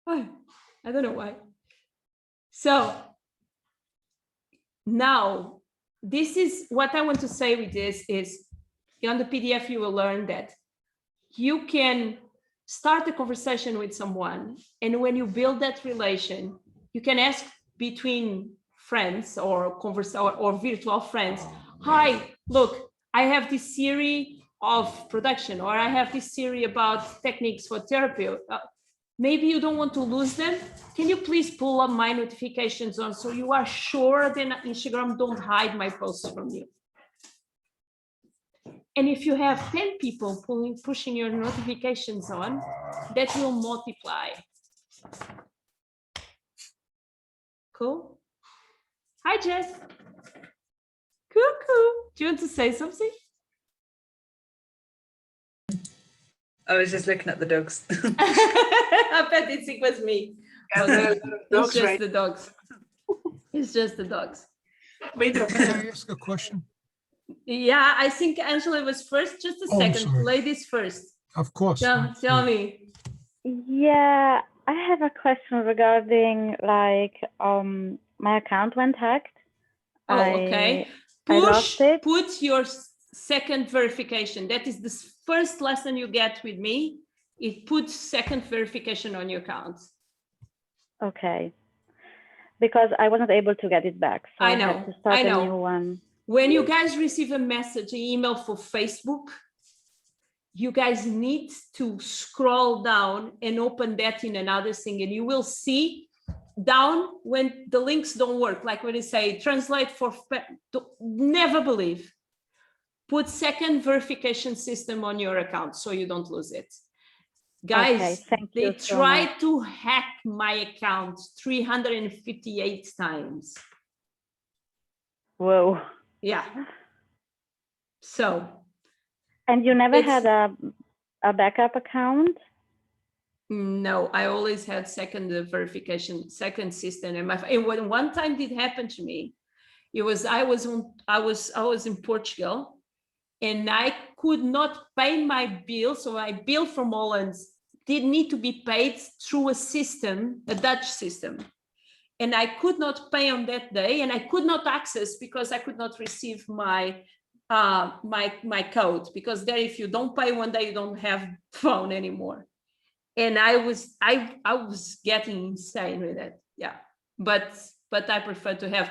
Oh, I don't know why. So now, this is what I want to say with this is on the PDF, you will learn that you can start a conversation with someone. And when you build that relation, you can ask between friends or virtual friends, hi, look, I have this series of production, or I have this series about techniques for therapy. Maybe you don't want to lose them. Can you please pull up my notifications on so you are sure that Instagram don't hide my posts from you? And if you have 10 people pushing your notifications on, that will multiply. Cool. Hi, Jess. Cuckoo. Do you want to say something? I was just looking at the dogs. I bet it was me. It's just the dogs. It's just the dogs. Can I ask a question? Yeah, I think Angela was first. Just a second. Ladies first. Of course. Tell me. Yeah, I have a question regarding like my account went hacked. Oh, okay. Put your second verification. That is the first lesson you get with me. It puts second verification on your account. Okay. Because I wasn't able to get it back. So I had to start a new one. When you guys receive a message, an email for Facebook, you guys need to scroll down and open that in another thing, and you will see down when the links don't work, like when you say translate for, never believe. Put second verification system on your account so you don't lose it. Guys, they tried to hack my account 358 times. Whoa. Yeah. So. And you never had a backup account? No, I always had second verification, second system. And when one time did happen to me, it was I was in Portugal, and I could not pay my bill. So my bill from Holland did need to be paid through a system, a Dutch system. And I could not pay on that day, and I could not access because I could not receive my my code, because there, if you don't pay one day, you don't have phone anymore. And I was getting insane with it. Yeah. But I prefer to have,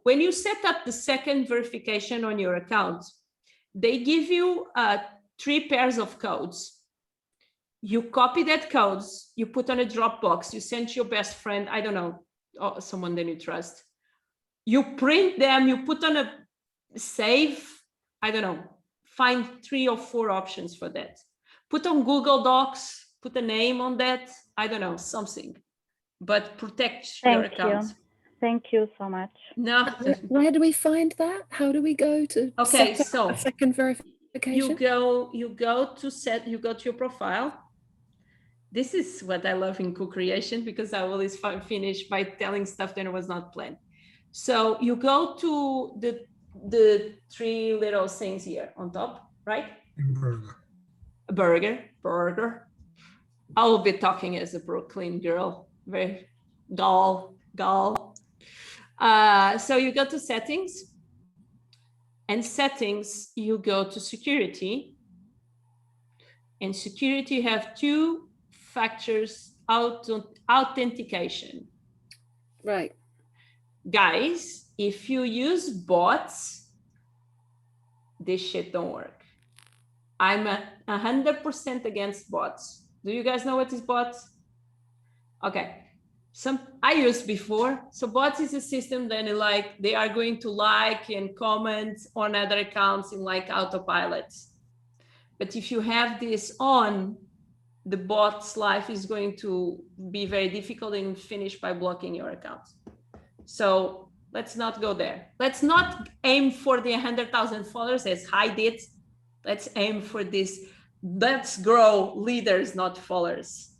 when you set up the second verification on your account, they give you 3 pairs of codes. You copy that codes, you put on a Dropbox, you send to your best friend, I don't know, someone that you trust. You print them, you put on a save, I don't know, find 3 or 4 options for that. Put on Google Docs, put a name on that, I don't know, something, but protect your account. Thank you so much. No. Where do we find that? How do we go to set up a second verification? You go to your profile. This is what I love in co-creation, because I always finish by telling stuff that was not planned. So you go to the 3 little things here on top, right? Burger. I will be talking as a Brooklyn girl, very gal. So you go to settings, and settings, you go to security. And security have 2 factors authentication. Right. Guys, if you use bots, this shit don't work. I'm 100% against bots. Do you guys know what is bots? Okay. I used before. So bots is a system that they are going to like and comment on other accounts in like autopilot. But if you have this on, the bot's life is going to be very difficult and finish by blocking your account. So let's not go there. Let's not aim for the 100,000 followers as Hyde did. Let's aim for this. Let's grow leaders, not followers.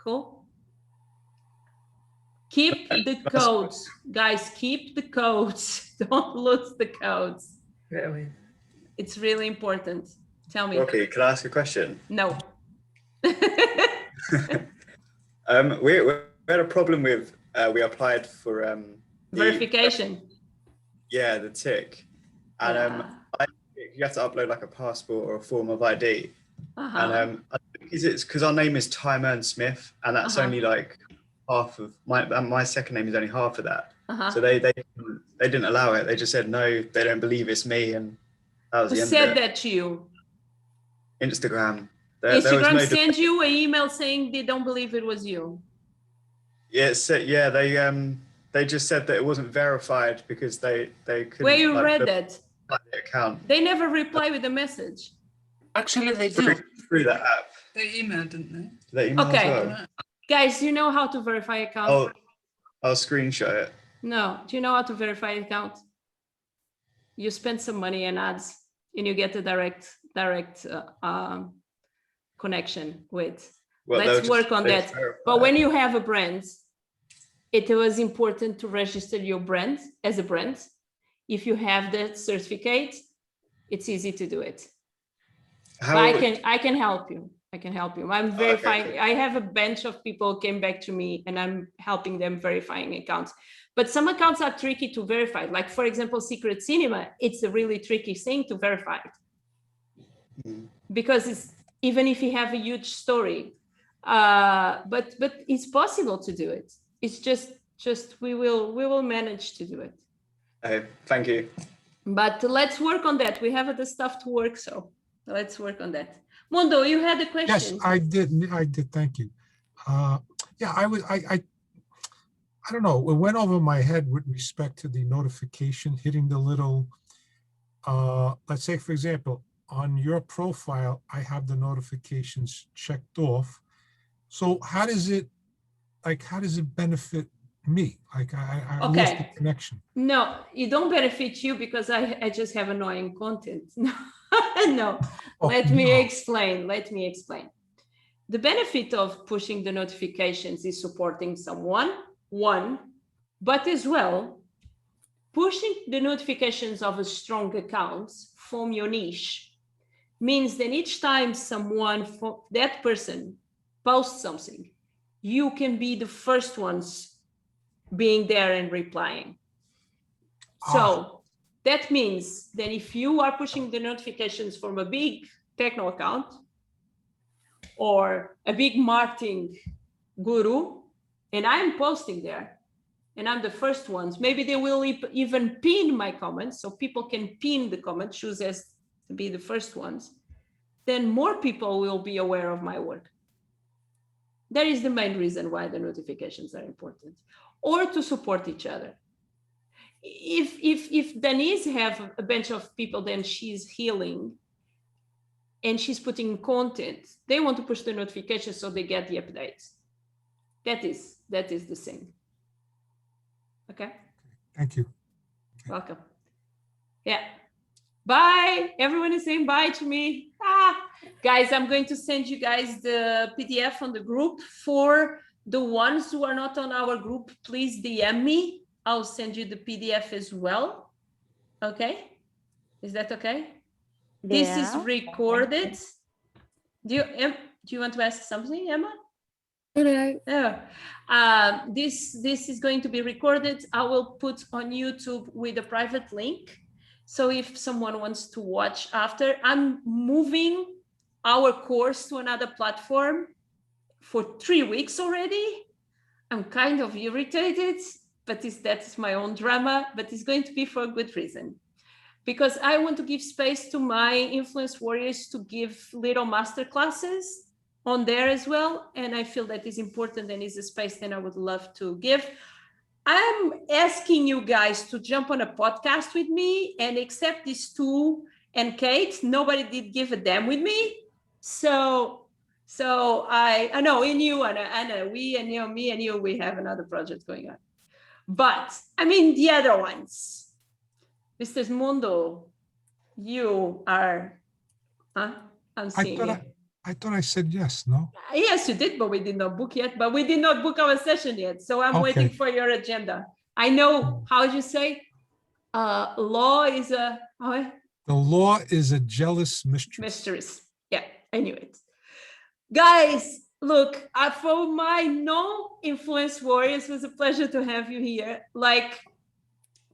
Cool. Keep the codes, guys. Keep the codes. Don't lose the codes. It's really important. Tell me. Okay, can I ask a question? No. We had a problem with, we applied for verification. Yeah, the tick. And you have to upload like a passport or a form of ID. And I think it's because our name is Time Earn Smith, and that's only like half of my second name is only half of that. So they didn't allow it. They just said no, they don't believe it's me, and that was the end of it. Who said that to you? Instagram. Instagram sent you an email saying they don't believe it was you. Yeah, they just said that it wasn't verified because they couldn't. Where you read that? The account. They never reply with a message. Actually, they do. Through that app. They emailed, didn't they? They emailed Okay. as well. Guys, you know how to verify account? I'll screenshot it. No. Do you know how to verify account? You spend some money in ads and you get a direct connection with. Well, let's work on that. But when you have a brand, it was important to register your brand as a brand. If you have that certificate, it's easy to do it. I can help you. I'm verifying. Okay. I have a bunch of people came back to me and I'm helping them verifying accounts. But some accounts are tricky to verify. Like, for example, Secret Cinema, it's a really tricky thing to verify it. Because even if you have a huge story, but it's possible to do it. It's just we will manage to do it. Okay, thank you. But let's work on that. We have the stuff to work, so let's work on that. Mondo, you had a question. Yes, I did. Thank you. Yeah, I don't know. It went over my head with respect to the notification hitting the little. Let's say, for example, on your profile, I have the notifications checked off. So how does it benefit me? Like I lost the connection. No, it don't benefit you because I just have annoying content. No, let me explain. The benefit of pushing the notifications is supporting someone, but as well, pushing the notifications of a strong account from your niche means that each time that person posts something, you can be the first ones being there and replying. So that means that if you are pushing the notifications from a big techno account or a big marketing guru, and I'm posting there, and I'm the first ones, maybe they will even pin my comments, so people can pin the comment, choose as to be the first ones, then more people will be aware of my work. That is the main reason why the notifications are important, or to support each other. If Denise have a bunch of people, then she's healing and she's putting content, they want to push the notifications so they get the updates. That is the thing. Okay. Thank you. Welcome. Yeah. Bye. Everyone is saying bye to me. Guys, I'm going to send you guys the PDF on the group. For the ones who are not on our group, please DM me. I'll send you the PDF as well. Okay? Is that okay? This is recorded. Do you want to ask something, Emma? No. This is going to be recorded. I will put on YouTube with a private link. So if someone wants to watch after, I'm moving our course to another platform for 3 weeks already. I'm kind of irritated, but that's my own drama, but it's going to be for a good reason. Because I want to give space to my influence warriors to give little master classes on there as well. And I feel that is important and is a space that I would love to give. I'm asking you guys to jump on a podcast with me, and except these two and Kate, nobody did give a damn with me. So I know in you, Anna, we and me and you, we have another project going on. But I mean, the other ones, Mr. Mundo, you are, I'm seeing you. I thought I said yes, no? Yes, you did, but we did not book yet. But we did not book our session yet. So I'm waiting for your agenda. I know, how would you say? Law is a... The law is a jealous mistress. Yeah, anyways. Guys, look, for my non-influence warriors, it was a pleasure to have you here. Like,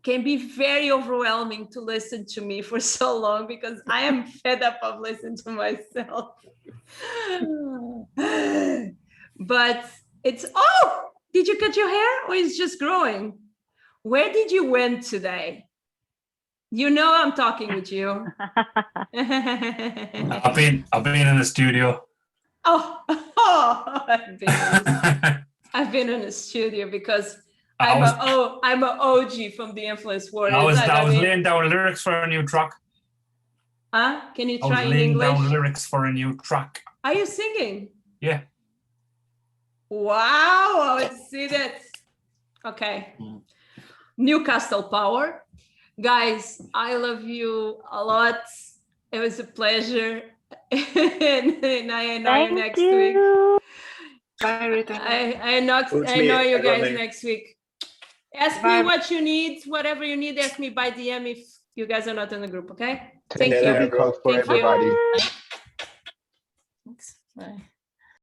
can be very overwhelming to listen to me for so long because I am fed up of listening to myself. But it's, did you cut your hair or is it just growing? Where did you went today? You know I'm talking with you. I've been in the studio. I've been in the studio because I'm an OG from the Influence Warriors. I was laying down lyrics for a new track. Can you try in English? I was laying down lyrics for a new track. Are you singing? Yeah. Wow, I would see that. Okay. Newcastle Power. Guys, I love you a lot. It was a pleasure. and I know you next week. Bye, Rita. I know you guys next week. Ask me what you need, whatever you need, ask me by DM if you guys are not in the group, okay? Thank you. For everybody. Thanks. Bye.